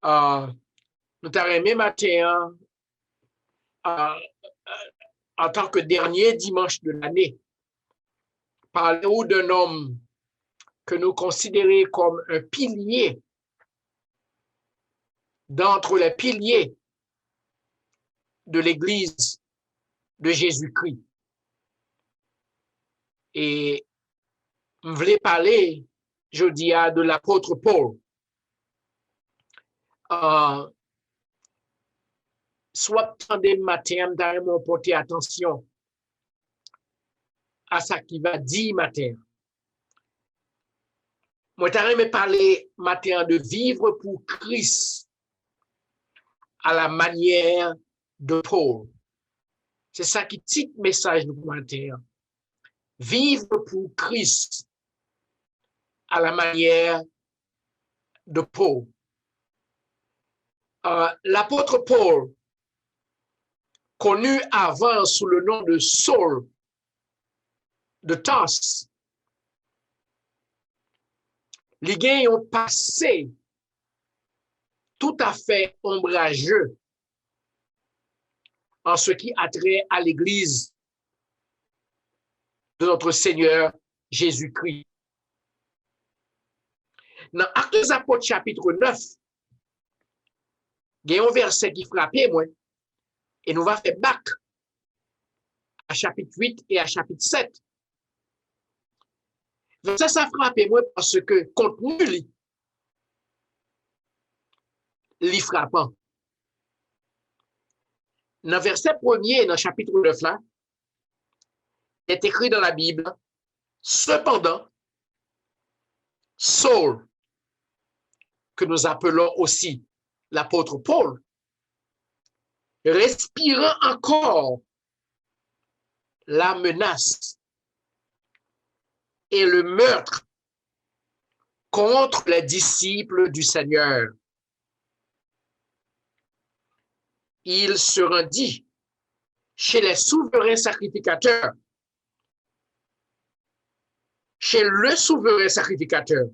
Nous t'avons aimé matin en tant que dernier dimanche de l'année. Parler d'un homme que nous considérons comme un pilier d'entre les piliers de l'Église de Jésus-Christ. Et je voulais parler, je dis, de l'apôtre Paul. Soit pendant le matin, nous porter attention à ce qu'il va dire matin. Moi, je parler matin de vivre pour Christ à la manière de Paul. C'est ça qui titre le message du matin. Vivre pour Christ à la manière de Paul. L'apôtre Paul, connu avant sous le nom de Saul de Tarse, il a un passé tout à fait ombrageux en ce qui a trait à l'Église de notre Seigneur Jésus-Christ. Dans Actes des Apôtres chapitre 9, il y a un verset qui frappait moi et nous va faire bac à chapitre 8 et à chapitre 7. Verset ça frappait moi parce que contenu li frappant. Dans verset premier, dans chapitre 9 là, il est écrit dans la Bible, cependant, Saul, que nous appelons aussi l'apôtre Paul, respirant encore la menace et le meurtre contre les disciples du Seigneur. Il se rendit chez les souverains sacrificateurs, chez le souverain sacrificateur,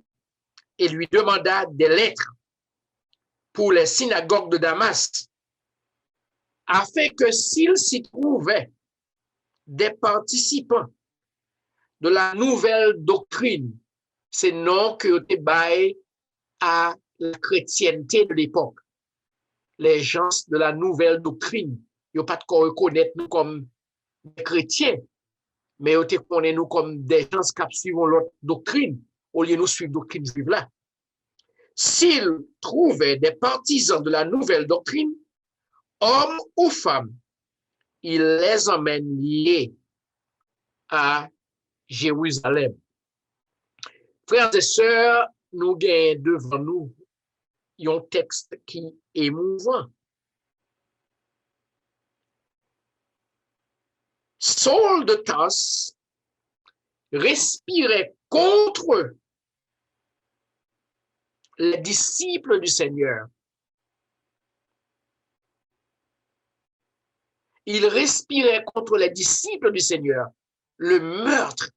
et lui demanda des lettres pour les synagogues de Damas, afin que s'il s'y trouvait des participants de la nouvelle doctrine, c'est nom que te bail à la chrétienté de l'époque. Les gens de la nouvelle doctrine, ils n'ont pas de reconnaître nous comme des chrétiens, mais ils te connaissent nous comme des gens qui suivent l'autre doctrine, au lieu de nous suivre la doctrine juive là. S'ils trouvaient des partisans de la nouvelle doctrine, hommes ou femmes, ils les emmènent liés à Jérusalem. Frères et sœurs, nous gagnons devant nous un texte qui est émouvant. Saul de Tarse respirait contre les disciples du Seigneur. Il respirait contre les disciples du Seigneur le meurtre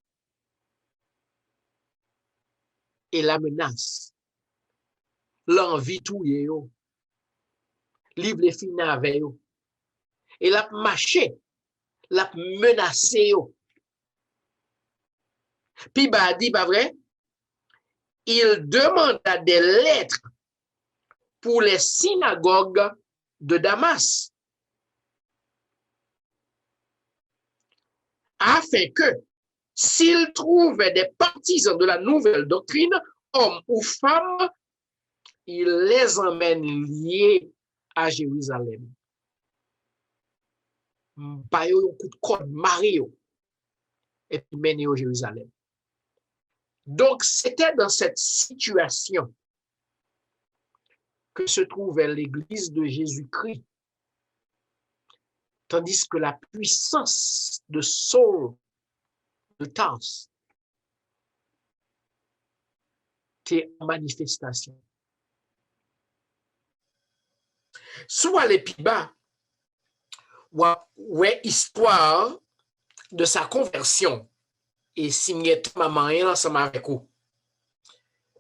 et la menace, l'envie tout yo, livre les filles avec yo, et la marché, la menacé yo. Puis bah dit pas vrai, il demanda des lettres pour les synagogues de Damas, afin que, s'il trouvait des partisans de la nouvelle doctrine, hommes ou femmes, il les emmène liés à Jérusalem. Ba yo un coup de code Mario et puis mené au Jérusalem. Donc, c'était dans cette situation que se trouvait l'Église de Jésus-Christ, tandis que la puissance de Saul de Tarse était en manifestation. Soit les plus bas, ouais, histoire de sa conversion et signer maman ensemble avec vous.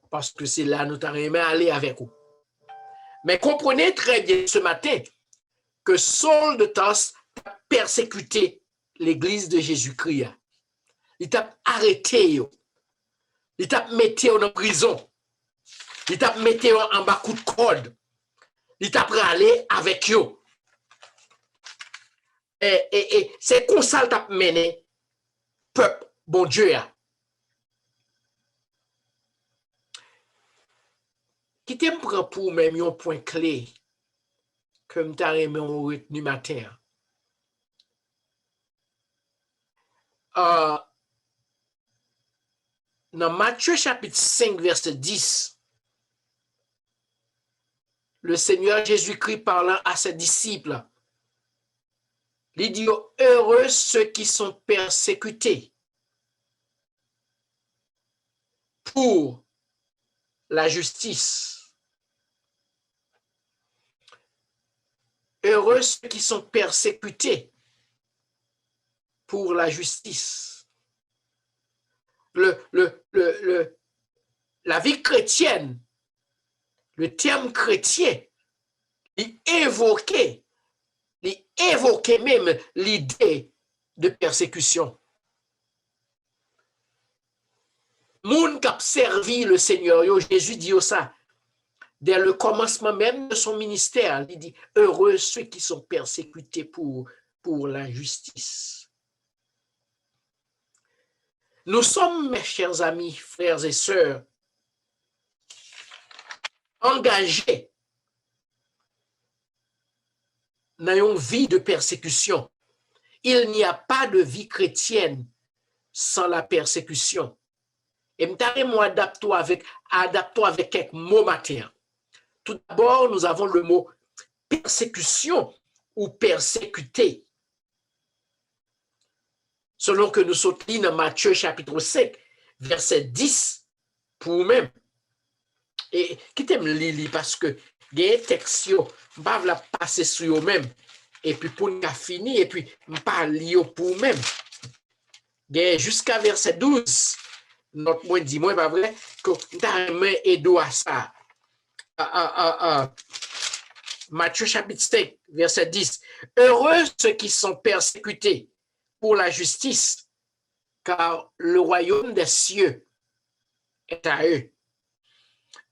Parce que c'est là nous t'arrivons à aller avec vous. Mais comprenez très bien ce matin que Saul de Tarse a persécuté l'église de Jésus-Christ. Il t'a arrêté, il t'a mis en prison, il t'a mis en bas coup de code, il t'a allé avec eux. Et c'est comme ça qu'il t'a mené, peuple, bon Dieu. Qui te prend pour même un point clé que je t'ai retenu matin. Dans Matthieu chapitre 5, verset 10, le Seigneur Jésus-Christ parlant à ses disciples, il dit, heureux ceux qui sont persécutés pour la justice. Heureux ceux qui sont persécutés pour la justice. La vie chrétienne, le terme chrétien, il évoquait même l'idée de persécution. Moun qui a servi le Seigneur, Jésus dit ça. Dès le commencement même de son ministère, il dit, heureux ceux qui sont persécutés pour la justice. Nous sommes, mes chers amis, frères et sœurs, engagés dans une vie de persécution. Il n'y a pas de vie chrétienne sans la persécution. Et moi adapte-toi avec quelques mots matin. Tout d'abord, nous avons le mot persécution ou persécuter. Selon que nous sommes dans Matthieu chapitre 5, verset 10, pour même. Et qui t'aime lire parce que il y a un texte, je ne vais pas la passer sur eux-mêmes. Et puis pour nous finir, et puis je ne vais pas lire pour eux-mêmes. Jusqu'à verset 12, notre moins dit, moi, pas vrai, que nous avons aidé à ça. Matthieu chapitre 5, verset 10. Heureux ceux qui sont persécutés pour la justice, car le royaume des cieux est à eux.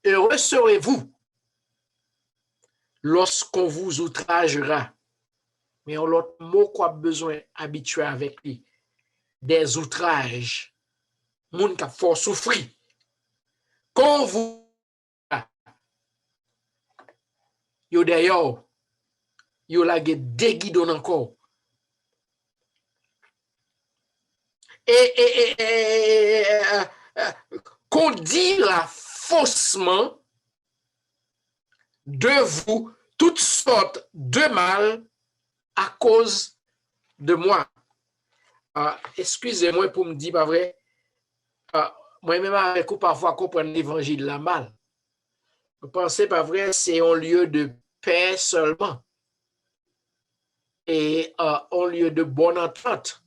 Heureux serez-vous lorsqu'on vous outragera. Mais on l'autre mot qu'on a besoin habitué avec lui. Des outrages. Moun qui a fort souffrir. Quand vous yo d'ailleurs, yo la déguidon encore. Qu'on dira faussement de vous toutes sortes de mal à cause de moi. Excusez-moi pour me dire pas vrai. Moi-même avec vous parfois comprendre l'évangile la mal. Vous pensez pas vrai, c'est un lieu de paix seulement. Et un lieu de bonne entente.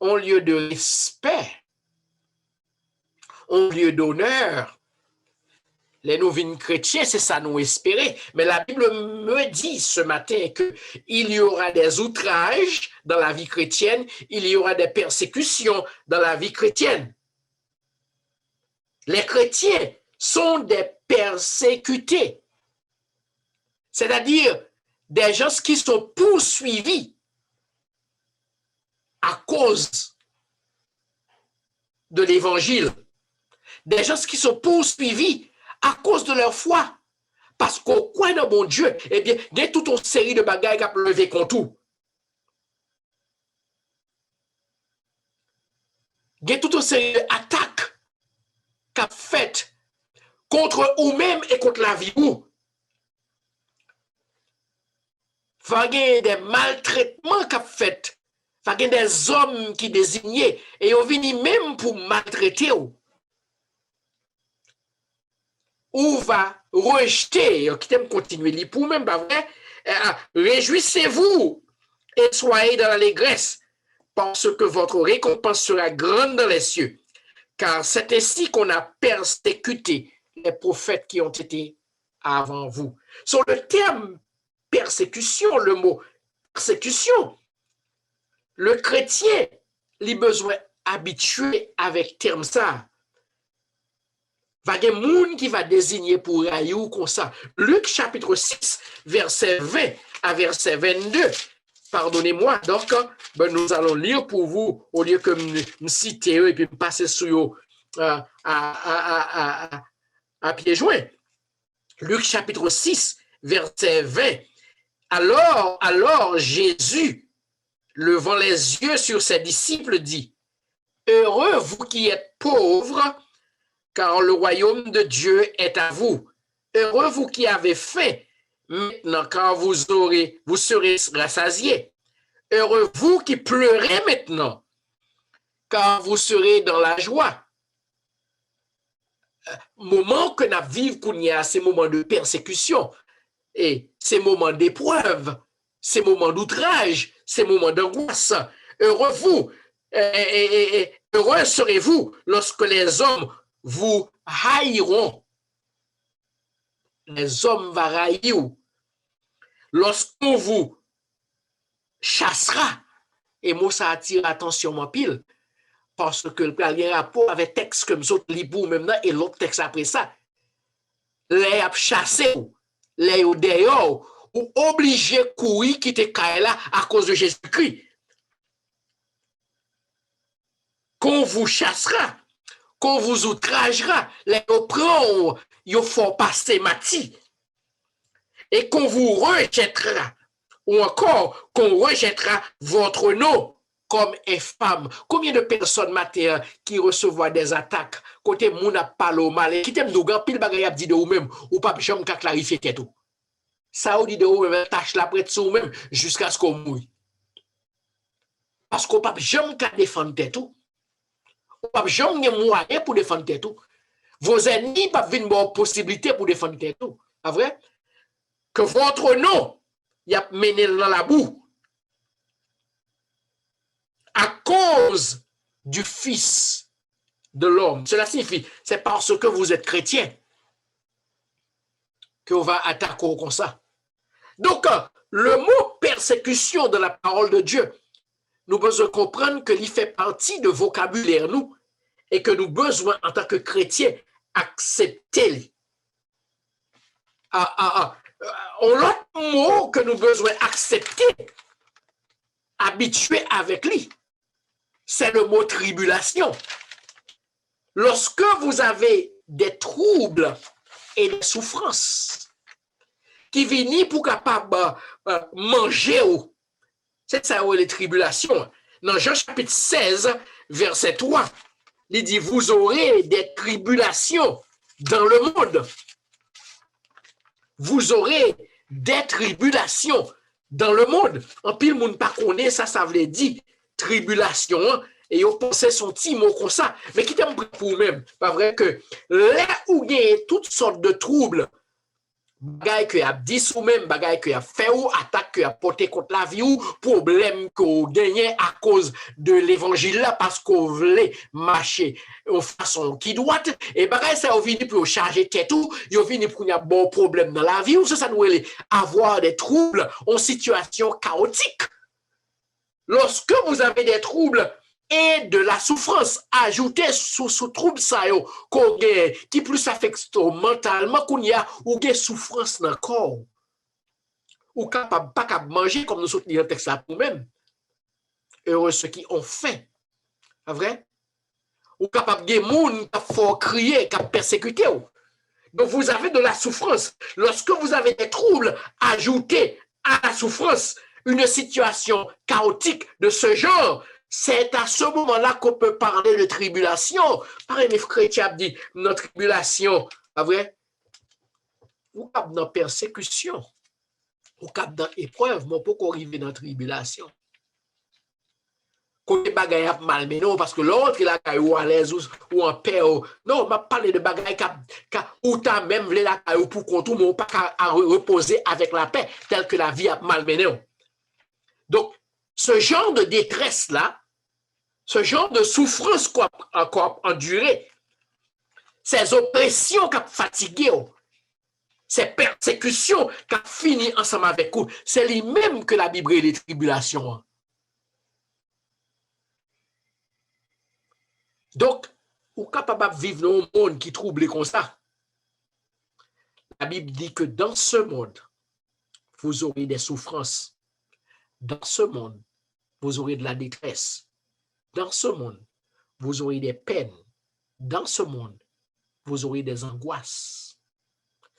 Un lieu de respect. Un lieu d'honneur. Les nouveaux chrétiens, c'est ça nous espérer. Mais la Bible me dit ce matin qu'il y aura des outrages dans la vie chrétienne, il y aura des persécutions dans la vie chrétienne. Les chrétiens sont des persécutés, c'est-à-dire des gens qui sont poursuivis à cause de l'évangile, des gens qui sont poursuivis à cause de leur foi. Parce qu'au coin de mon Dieu, eh bien, il y a toute une série de bagailles qui a levé contre tout. Il y a toute une série d'attaques qui a faites contre vous-même et contre la vie. Il y a des maltraitements qui a fait. Il y a des hommes qui désignaient et ils viennent même pour maltraiter vous. Ou va rejeter, qui t'aime continuer pour même, pas vrai? Réjouissez-vous et soyez dans l'allégresse, parce que votre récompense sera grande dans les cieux. Car c'est ainsi qu'on a persécuté les prophètes qui ont été avant vous. Sur le terme persécution, le mot persécution, le chrétien, il a besoin habitué avec terme ça. Va y avoir des gens qui va désigner pour Rayou comme ça. Luc chapitre 6, verset 20 à verset 22. Pardonnez-moi, donc, nous allons lire pour vous, au lieu que me citer et puis me passer sur à pieds joints. Luc chapitre 6, verset 20. Alors Jésus, levant les yeux sur ses disciples, dit, « Heureux vous qui êtes pauvres, car le royaume de Dieu est à vous. Heureux vous qui avez faim, maintenant, car vous serez rassasiés. Heureux vous qui pleurez maintenant, car vous serez dans la joie. » Moment que nous vivons, qu'il y a ces moments de persécution, et ces moments d'épreuve, ces moments d'outrage, ces moments d'angoisse. Heureux vous, heureux serez-vous lorsque les hommes vous haïront. Les hommes vont haïr. Lorsqu'on vous chassera, et moi ça attire l'attention mon pile, parce que le plan rapport avec texte comme ça, libou même là, et l'autre texte après ça. Les a chassé, les au dehors, ou obligé courir quitter Kaila à cause de Jésus-Christ. Qu'on vous chassera, qu'on vous outragera, les prend, ils font passer mati, et qu'on vous rejettera, ou encore qu'on rejettera votre nom comme infâme. Combien de personnes matin qui recevront des attaques, côté moun a parlé au mal, qui t'aime nous pile bagay a dit de ou même, ou pas jamais qu'à clarifier tout. Ça ou dit de ou même, tâche la prête sur ou même, jusqu'à ce qu'on mouille. Parce qu'on pas jamais qu'à défendre tout. Pas jamais moyen pour défendre tout. Vos ennemis pas venir bonne possibilité pour défendre tout. Pas vrai? Que votre nom y a mené dans la boue à cause du Fils de l'homme. Cela signifie, c'est parce que vous êtes chrétien qu'on va attaquer comme ça. Donc, le mot persécution de la parole de Dieu, nous besoin comprendre que il fait partie de vocabulaire nous et que nous besoin en tant que chrétiens accepter. L'autre mot que nous besoin accepter, habituer avec lui, c'est le mot tribulation. Lorsque vous avez des troubles et des souffrances qui viennent pour capable manger, c'est ça les tribulations. Dans Jean chapitre 16, verset 3, il dit, vous aurez des tribulations dans le monde. Vous aurez des tribulations dans le monde. En pile, monde pas connaît ça, ça veut dire tribulation. Et on pensait son petit mot comme ça. Mais qui t'aime pour vous-même? Pas vrai que là où il y a toutes sortes de troubles, bagay que a dit ou même bagay que a fait ou attaque que a porté contre la vie ou problème que vous gagnez à cause de l'évangile là parce qu'on voulait marcher en façon qui doit et bagay ça vous vient pour charger tête ou vous vient pour y a bon problème dans la vie ou ça nous avoir des troubles en situation chaotique. Lorsque vous avez des troubles et de la souffrance ajoutée sous trouble ça yo qu'on gagne qui plus affecte mentalement qu'on y a ou gagne souffrance dans le corps ou capable pas capable manger comme nous soutenons le texte là pour même heureux ceux qui ont faim pas vrai ou capable de moun qui faut crier qui persécuter donc vous avez de la souffrance lorsque vous avez des troubles ajoutés à la souffrance une situation chaotique de ce genre. C'est à ce moment-là qu'on peut parler de tribulation. Pareil, mes chrétiens dit, notre tribulation, pas vrai? Ou cap dans persécution, ou cap dans épreuve, mais pourquoi arriver dans tribulation? Côté bagaille a mal, mais non, parce que l'autre, il a ou à l'aise ou en paix. Non, m'a parlé de bagaille ou t'as même voulu la caillou pour qu'on tout, mais pas à reposer avec la paix, tel que la vie a mal mené. Donc, ce genre de détresse-là, ce genre de souffrance qu'on a enduré, ces oppressions qui ont fatigué, ces persécutions qui ont fini ensemble avec vous, c'est lui-même que la Bible est les tribulations. Donc, vous êtes capable de vivre dans un monde qui trouble comme ça. La Bible dit que dans ce monde, vous aurez des souffrances. Dans ce monde, vous aurez de la détresse. Dans ce monde, vous aurez des peines. Dans ce monde, vous aurez des angoisses.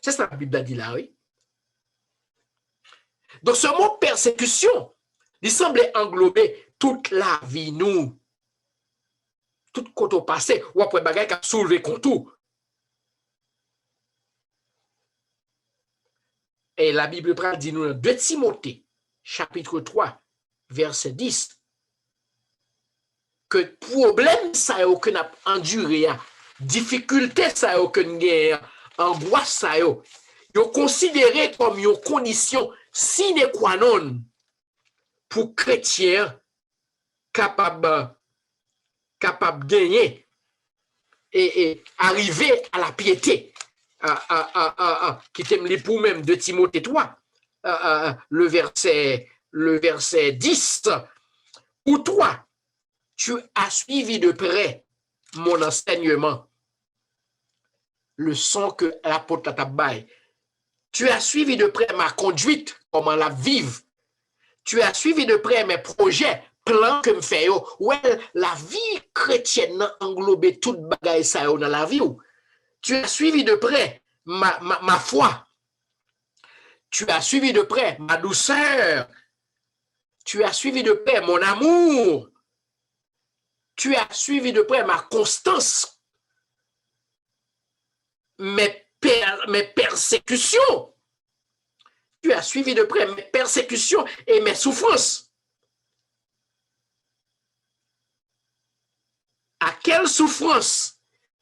C'est ça que la Bible a dit là, oui. Donc, ce mot persécution, il semblait englober toute la vie, nous. Tout côté passé, ou après bagay qui a soulevé contre tout. Et la Bible dit nous dans 2 Timothée, chapitre 3, verset 10, que problème ça y a aucun enduré, difficulté ça y a aucun angoisse ça y a considéré comme une condition sine qua non pour chrétiens capable de gagner et arriver à la piété. Qui t'aime les pour même de Timothée 3, le verset 10, où toi, tu as suivi de près mon enseignement, le son que l'apôtre t'a baillé. Tu as suivi de près ma conduite, comment la vivre. Tu as suivi de près mes projets, plans que me fait. Ouais, la vie chrétienne englobe toute bagaille ça dans la vie. Tu as suivi de près ma foi. Tu as suivi de près ma douceur. Tu as suivi de près mon amour. Tu as suivi de près ma constance. Mes persécutions. Tu as suivi de près mes persécutions et mes souffrances. À quelle souffrance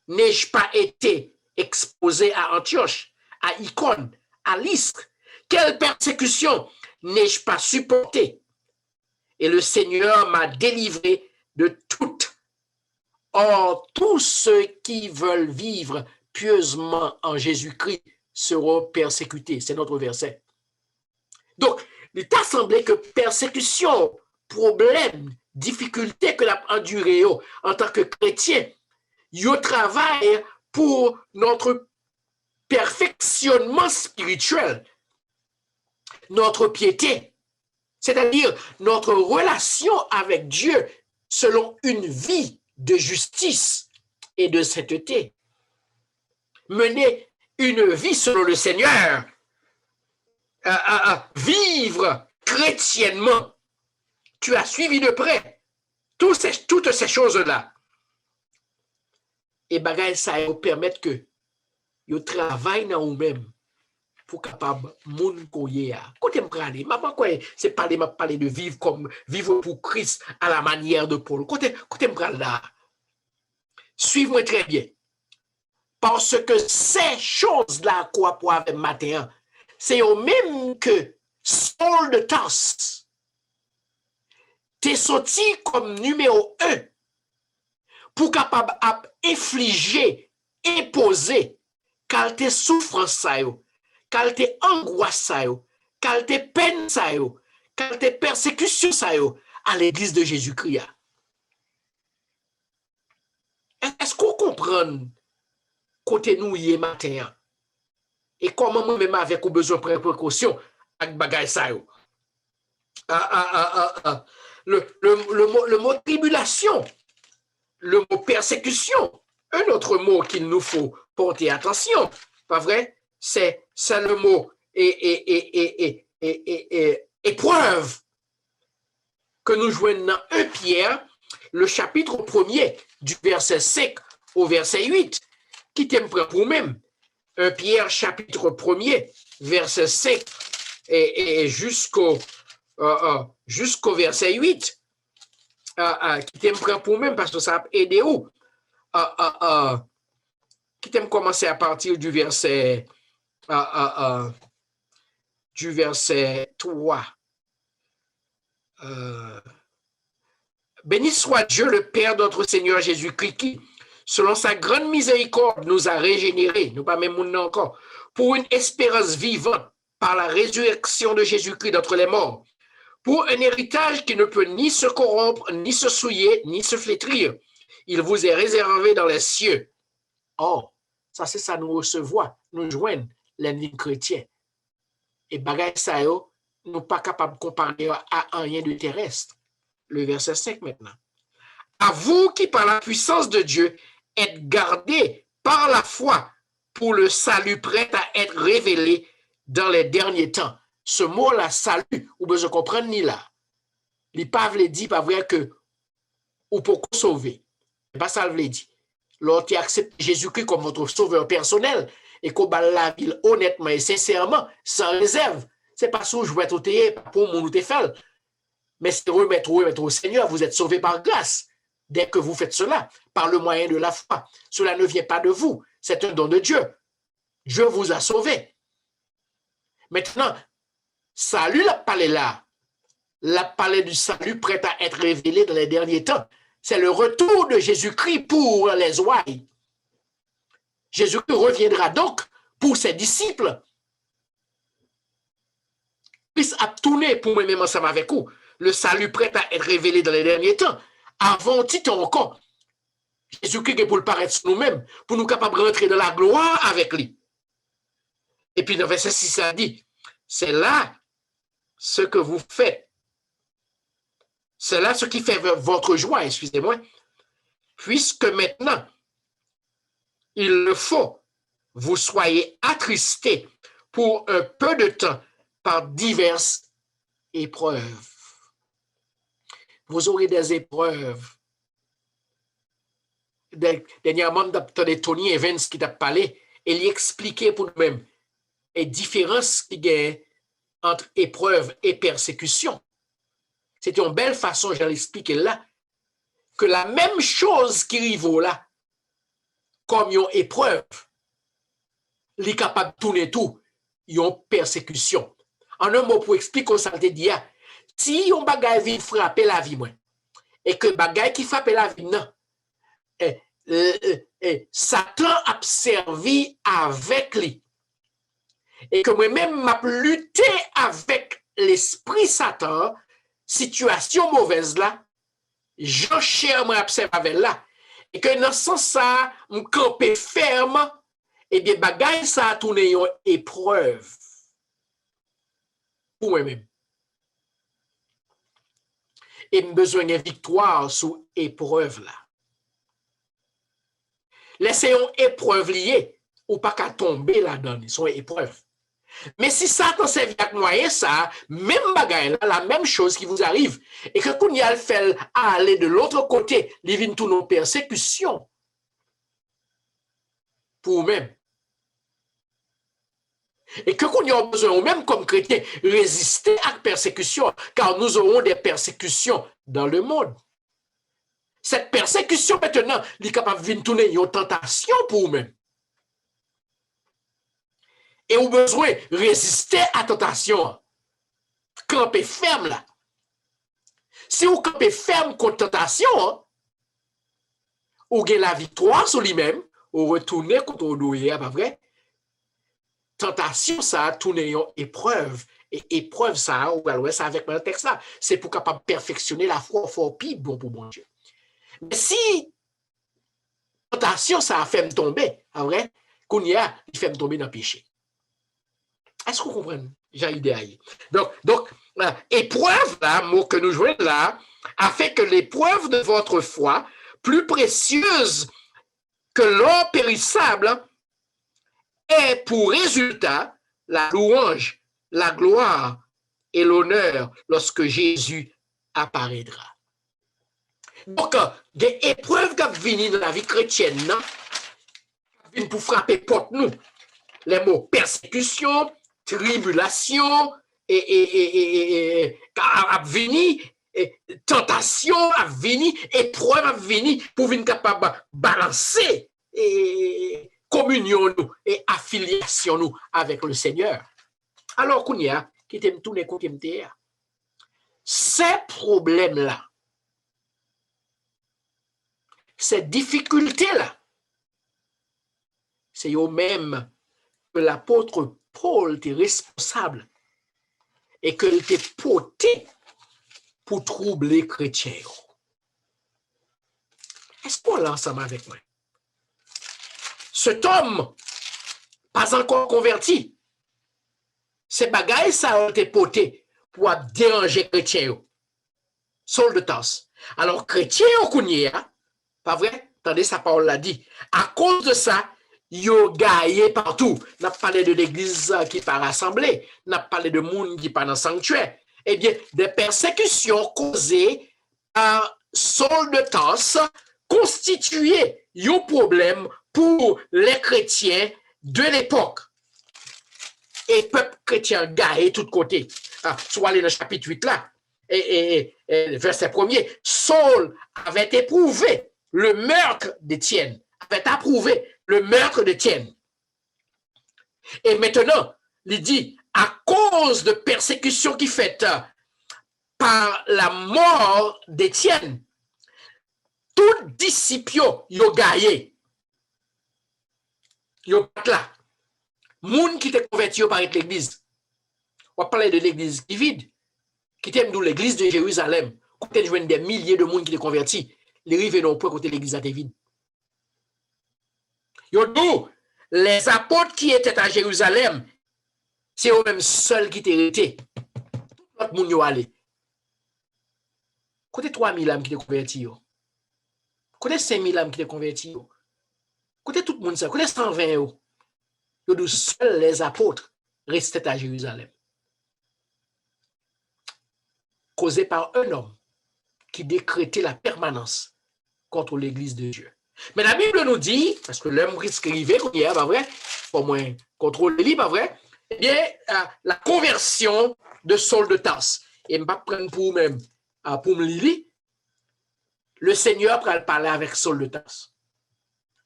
n'ai-je pas été exposé à Antioche, à Icône, à Lystre? Quelle persécution n'ai-je pas supporté? Et le Seigneur m'a délivré de toutes. Or, tous ceux qui veulent vivre pieusement en Jésus-Christ seront persécutés. C'est notre verset. Donc, il t'a semblé que persécution, problème, difficulté que l'a enduré en tant que chrétien, il travaille pour notre perfectionnement spirituel, notre piété, c'est-à-dire notre relation avec Dieu selon une vie de justice et de sainteté. Mener une vie selon le Seigneur, vivre chrétiennement. Tu as suivi de près toutes ces choses-là. Et bagay ça va permettre que vous travaillez dans vous-même pour capable moun koye a. Côté m'prale, maman quoi, c'est parler de vivre pour Christ à la manière de Paul. Côté m'prale là. Suivez-moi très bien. Parce que ces choses-là quoi pour avec matin, c'est au même que Saul de Tarse. T'es sorti comme numéro 1 pour capable infliger, imposer, qualité souffrance ça yo, qualité angoisse ça yo, qualité peine ça yo, qualité persécution ça yo à l'église de Jésus-Christ. Est-ce qu'on comprend côté nous hier matin? Et comment moi-même avec besoin de précaution avec bagay ça yo? Le mot tribulation, le mot persécution, un autre mot qu'il nous faut porter attention, pas vrai? C'est le mot épreuve que nous joignons dans 1 Pierre, le chapitre 1er, du verset 5 au verset 8, qui t'aime pour même. 1 Pierre, chapitre 1er, verset 5 et jusqu'au verset 8, qui t'aime pour même, parce que ça a aidé où? Qui t'aime commencer à partir du verset 3. Béni soit Dieu, le Père de notre Seigneur Jésus-Christ, qui, selon sa grande miséricorde, nous a régénérés, nous pas même encore, pour une espérance vivante par la résurrection de Jésus-Christ d'entre les morts, pour un héritage qui ne peut ni se corrompre, ni se souiller, ni se flétrir. Il vous est réservé dans les cieux. Oh, ça c'est ça, nous recevoir, nous joindre les lignes chrétiens. Et bagay ça yo, nous pas capables de comparer à rien de terrestre. Le verset 5 maintenant. À vous qui, par la puissance de Dieu, êtes gardés par la foi pour le salut prêt à être révélé dans les derniers temps. Ce mot-là, salut, ou besoin de comprendre ni là. Les pas veut dire pas vrai que ou pour sauver. Pas ça veut dire. Lorsque tu acceptes Jésus-Christ comme votre sauveur personnel et qu'on bat la ville honnêtement et sincèrement, sans réserve, c'est pas ça où je vais être pour mon ou fait. Mais c'est remettre au Seigneur, vous êtes sauvés par grâce. Dès que vous faites cela, par le moyen de la foi, cela ne vient pas de vous, c'est un don de Dieu. Dieu vous a sauvé. Maintenant, salut la palais là, la palais du salut prêt à être révélé dans les derniers temps. C'est le retour de Jésus-Christ pour les ouailles. Jésus-Christ reviendra donc pour ses disciples. Puis à tourner pour moi-même ensemble avec vous. Le salut prêt à être révélé dans les derniers temps. Avant Titan encore, Jésus-Christ est pour le paraître sur nous-mêmes, pour nous capables de rentrer dans la gloire avec lui. Et puis dans verset 6, ça dit, c'est là ce que vous faites. C'est là ce qui fait votre joie, excusez-moi. Puisque maintenant, il le faut, vous soyez attristés pour un peu de temps par diverses épreuves. Vous aurez des épreuves. Dernièrement, j'ai Tony Evans qui t'a parlé et lui expliqué pour nous-mêmes les différences qu'il y a entre épreuve et persécution. C'est une belle façon, je l'expliquer là, que la même chose qui arrive là, comme une épreuve, il est capable de tourner tout, une persécution. En un mot, pour expliquer ça, je dis, si on bagay vient frapper la vie, moi, et que bagay qui frappe la vie, non, Satan a servi avec lui. Et que moi-même m'a lutté avec l'esprit Satan, situation mauvaise là, je cherche moi observe avec là. Et que dans ce sens ça, me camper ferme, et bien bagay ça a tourné une épreuve. Pour moi-même. Et besoin de victoire sous épreuve là. Laissez une épreuve liée, ou pas qu'à tomber là-dedans, son épreuve. Mais si Satan servi avec moyen ça, même bagaille là, la même chose qui vous arrive, et que quand il a le fait aller de l'autre côté, il vient tous nos persécutions pour vous-même. Et que quand il a besoin, même comme chrétien, résister à la persécution, car nous aurons des persécutions dans le monde. Cette persécution maintenant, il est capable de venir tourner une tentation pour vous-même. Et vous avez besoin de résister à la tentation. Camper ferme là. Si vous campez ferme contre la tentation, vous avez la victoire sur lui-même, vous retournez contre le doué, pas vrai? Tentation, ça a tourné une épreuve. Et épreuve, ça a, ça avec le texte là, c'est pour capable perfectionner la foi fort pis bon pour mon Dieu. Mais si tentation, ça a fait me tomber, en vrai, qu'on y a, il fait me tomber dans le péché. Est-ce que vous comprenez? J'ai idée aille. Donc, épreuve, là, mot que nous jouons là, a fait que l'épreuve de votre foi, plus précieuse que l'or périssable, ait pour résultat la louange, la gloire et l'honneur lorsque Jésus apparaîtra. Donc, des épreuves qui viennent dans la vie chrétienne, viennent pour frapper porte nous. Les mots persécution, tribulation, à venir, tentation à venir, épreuve à venir, pour venir capable de balancer communion nous et affiliation nous avec le Seigneur. Alors qu'on y a, qui t'aime tous les côtés, ces problèmes-là, ces difficultés-là, c'est eux-mêmes que l'apôtre Paul était responsable et qu'il était porté pour troubler les chrétiens. Est-ce qu'on l'a ensemble avec moi? Cet homme, pas encore converti, ces bagailles, ça a été porté pour déranger les chrétiens. Saul de Tarse. Alors, chrétiens, on pas vrai? Attendez, sa parole l'a dit. À cause de ça, yo gaillé partout. N'a parlé de l'église qui n'est pas rassemblée. N'a parlé de monde qui n'est pas dans le sanctuaire. Eh bien, des persécutions causées par Saul de Tarse constituaient un problème pour les chrétiens de l'époque. Et peuple chrétien gaillé de tous côtés. Soit aller dans le chapitre 8 là. Et verset 1er, Saul avait éprouvé le meurtre d'Étienne, avait approuvé le meurtre d'Étienne. Et maintenant, il dit, à cause de persécutions qui faites par la mort d'Étienne, tout disciple yo gaillé. Yo pat là. Moun qui te converti par l'église. On va parler de l'église qui vide. Qui t'aime d'où l'église de Jérusalem. Quand tu as des milliers de monde qui te converti. Les rives n'ont pas côté l'église à vide. Yo d'où les apôtres qui étaient à Jérusalem, c'est eux-mêmes seuls qui étaient restés. Tout l'autre monde yo allé. Côté 3000 âmes qui te converti yo. Côté 5000 âmes qui te converti yo. Côté tout le monde ça, côté 120 yo. Yo d'où seuls les apôtres restaient à Jérusalem. Causé par un homme qui décrétait la permanence contre l'église de Dieu. Mais la Bible nous dit, parce que l'homme risque d'arriver, pas vrai, pour moins contrôler lui, pas vrai, eh bien, la conversion de Saul de Tarse. Et je ne vais pas prendre pour même, pour me lire, le Seigneur va parler avec Saul de Tarse.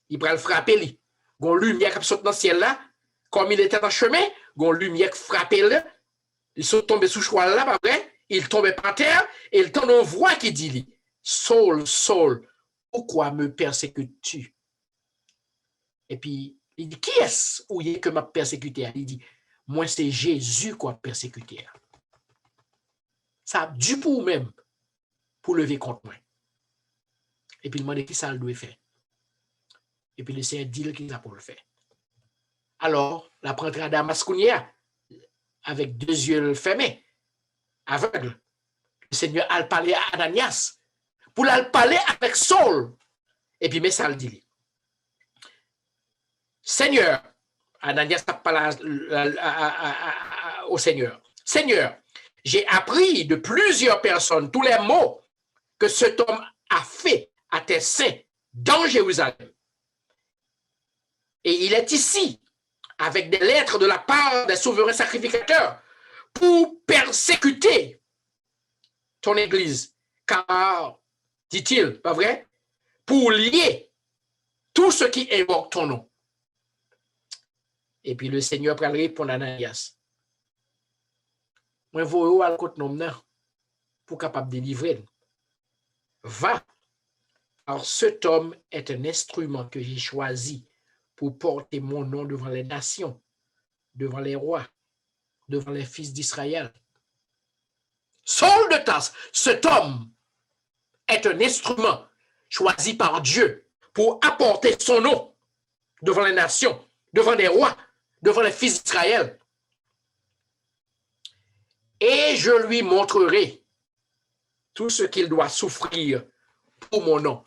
Il va le frapper, lui. Il y a une lumière qui saute dans le ciel là, comme il était en chemin, il y a une lumière qui frappe là, il saute tombé sous cheval là, pas vrai? Il tombait par terre et il entend une voix qui dit, Saul, Saul, pourquoi me persécutes-tu? Et puis, il dit, qui est-ce que m'a persécuté? Il dit, moi, c'est Jésus qui m'a persécuté. Ça a dû pour même, pour lever contre moi. Et puis, il m'a dit, qui ça le doit faire? Et puis, le Seigneur dit qu'il a pour le faire. Alors, la prêtre à Damascounia, avec 2 yeux fermés, aveugle. Le Seigneur a parlé à Ananias pour le parler avec Saul. Et puis, mais ça le dit. Seigneur, Ananias a parlé au Seigneur. Seigneur, j'ai appris de plusieurs personnes tous les maux que cet homme a fait à tes saints dans Jérusalem. Et il est ici avec des lettres de la part des souverains sacrificateurs pour persécuter ton église, car, dit-il, pas vrai, pour lier tout ce qui évoque ton nom. Et puis le Seigneur va répondre à Ananias. Moi, vous allez côté nom pour capable de délivrer. Va, car cet homme est un instrument que j'ai choisi pour porter mon nom devant les nations, devant les rois, devant les fils d'Israël. Saul de Tarse, cet homme est un instrument choisi par Dieu pour apporter son nom devant les nations, devant les rois, devant les fils d'Israël. Et je lui montrerai tout ce qu'il doit souffrir pour mon nom.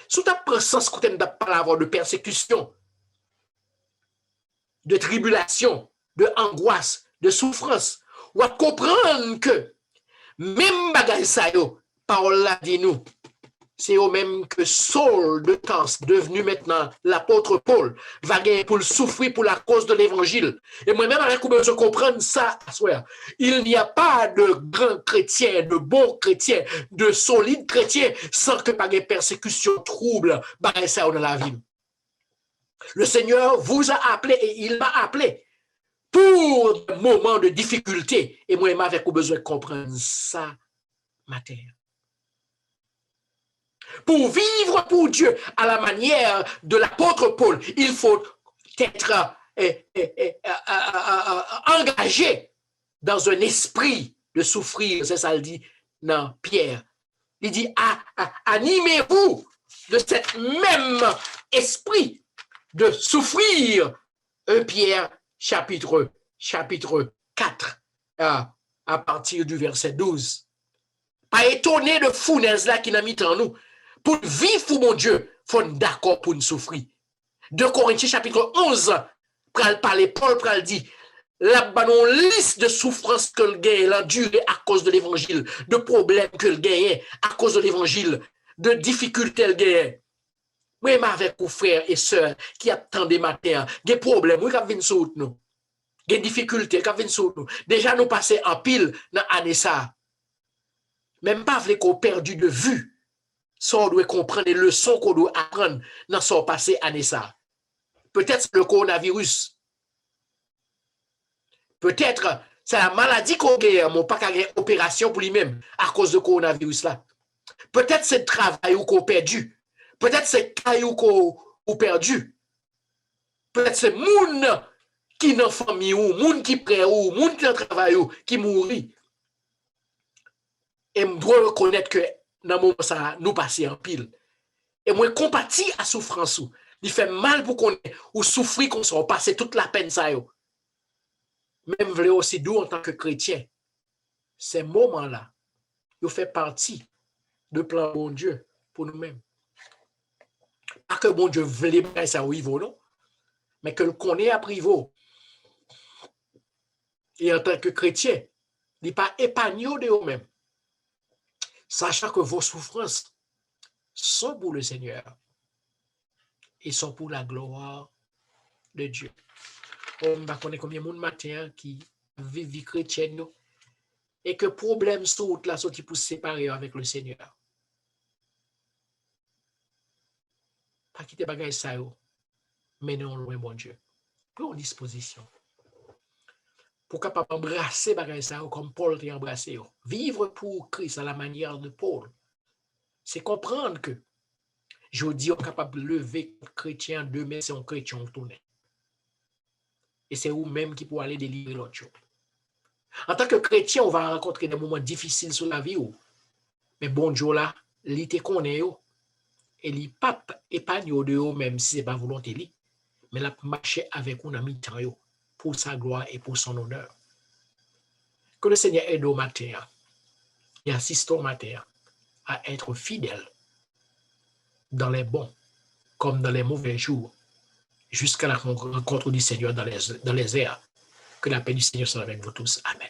Sous ta présence, quand tu as parlé de persécution, de tribulation, de angoisse, de souffrance, ou à comprendre que même bagay sa yo, parole là dit nous, c'est au même que Saul de Tarse, devenu maintenant l'apôtre Paul, va gagner pour le souffrir pour la cause de l'évangile. Et moi-même, avec je comprendre ça, il n'y a pas de grands chrétiens, de bons chrétiens, de solides chrétiens, sans que par des persécutions, troubles, bagay ça dans la vie. Le Seigneur vous a appelé et il m'a appelé pour des moments de difficulté. Et moi, avec besoin de comprendre ça, matin. Pour vivre pour Dieu à la manière de l'apôtre Paul, il faut être engagé dans un esprit de souffrir. C'est ça, il dit dans Pierre. Il dit, animez-vous de cet même esprit de souffrir. 1 Pierre chapitre 4, à partir du verset 12. Pas étonné de fournaise là qui n'a mis en nous. Pour vivre pour mon Dieu, il faut être d'accord pour nous souffrir. 2 Corinthiens chapitre 11, Paul dit, la liste de souffrances que le gagne, l'enduré à cause de l'évangile, de problèmes que le gagne à cause de l'évangile, de difficultés le gagne. Oui, mais avec vos frères et sœurs qui attendent des matins, des problèmes, oui, qui viennent sur nous, des difficultés qui viennent sur nous. Déjà, nous passons en pile dans l'année ça. Même pas avec qu'on perdu de vue. Ça, on doit comprendre les leçons qu'on doit apprendre dans son passé année ça. Peut-être le coronavirus. Peut-être c'est la maladie qu'on gagne, mon pas qu'à opération pour lui-même à cause de coronavirus là. Peut-être c'est le travail qu'on perdu. Peut-être c'est le caillou qu'on perdu. Peut-être c'est moun qui dans famille ou moun qui prêt ou moun qui dans travail ou qui mourit. Et je dois reconnaître que dans le moment ça nous passer en pile. Et moi compatis à souffrance ou. Il fait mal pour qu'on ou souffrir qu'on soit passé toute la peine ça yo. Même vrai aussi nous en tant que chrétien. Ces moments-là, ils font partie de plan bon Dieu pour nous-mêmes. Pas que bon Dieu voulait bien ça au niveau, non? Mais que le connaît à privo. Et en tant que chrétien, il n'est pas épargné de eux-mêmes. Sachant que vos souffrances sont pour le Seigneur et sont pour la gloire de Dieu. On va connaître combien de monde matin qui vivent vie chrétienne et que problème sont là sont pour se séparer avec le Seigneur. Pas quitter bagay ça yo, mais non loin bon Dieu. Pour en disposition. Pour capable embrasser bagay ça comme Paul t'a embrassé. Vivre pour Christ à la manière de Paul. C'est comprendre que je dis on est capable de lever chrétien demain c'est un chrétien tourné. Et c'est vous-même qui pouvez aller délivrer l'autre chose. En tant que chrétien, on va rencontrer des moments difficiles sur la vie. Mais bon Dieu là, il te connaît. Et il pape épargne de eux, même si ce n'est pas volonté. Mais il a marché avec un ami pour sa gloire et pour son honneur. Que le Seigneur aide au matin et assiste au matin à être fidèle dans les bons comme dans les mauvais jours, jusqu'à la rencontre du Seigneur dans les airs. Que la paix du Seigneur soit avec vous tous. Amen.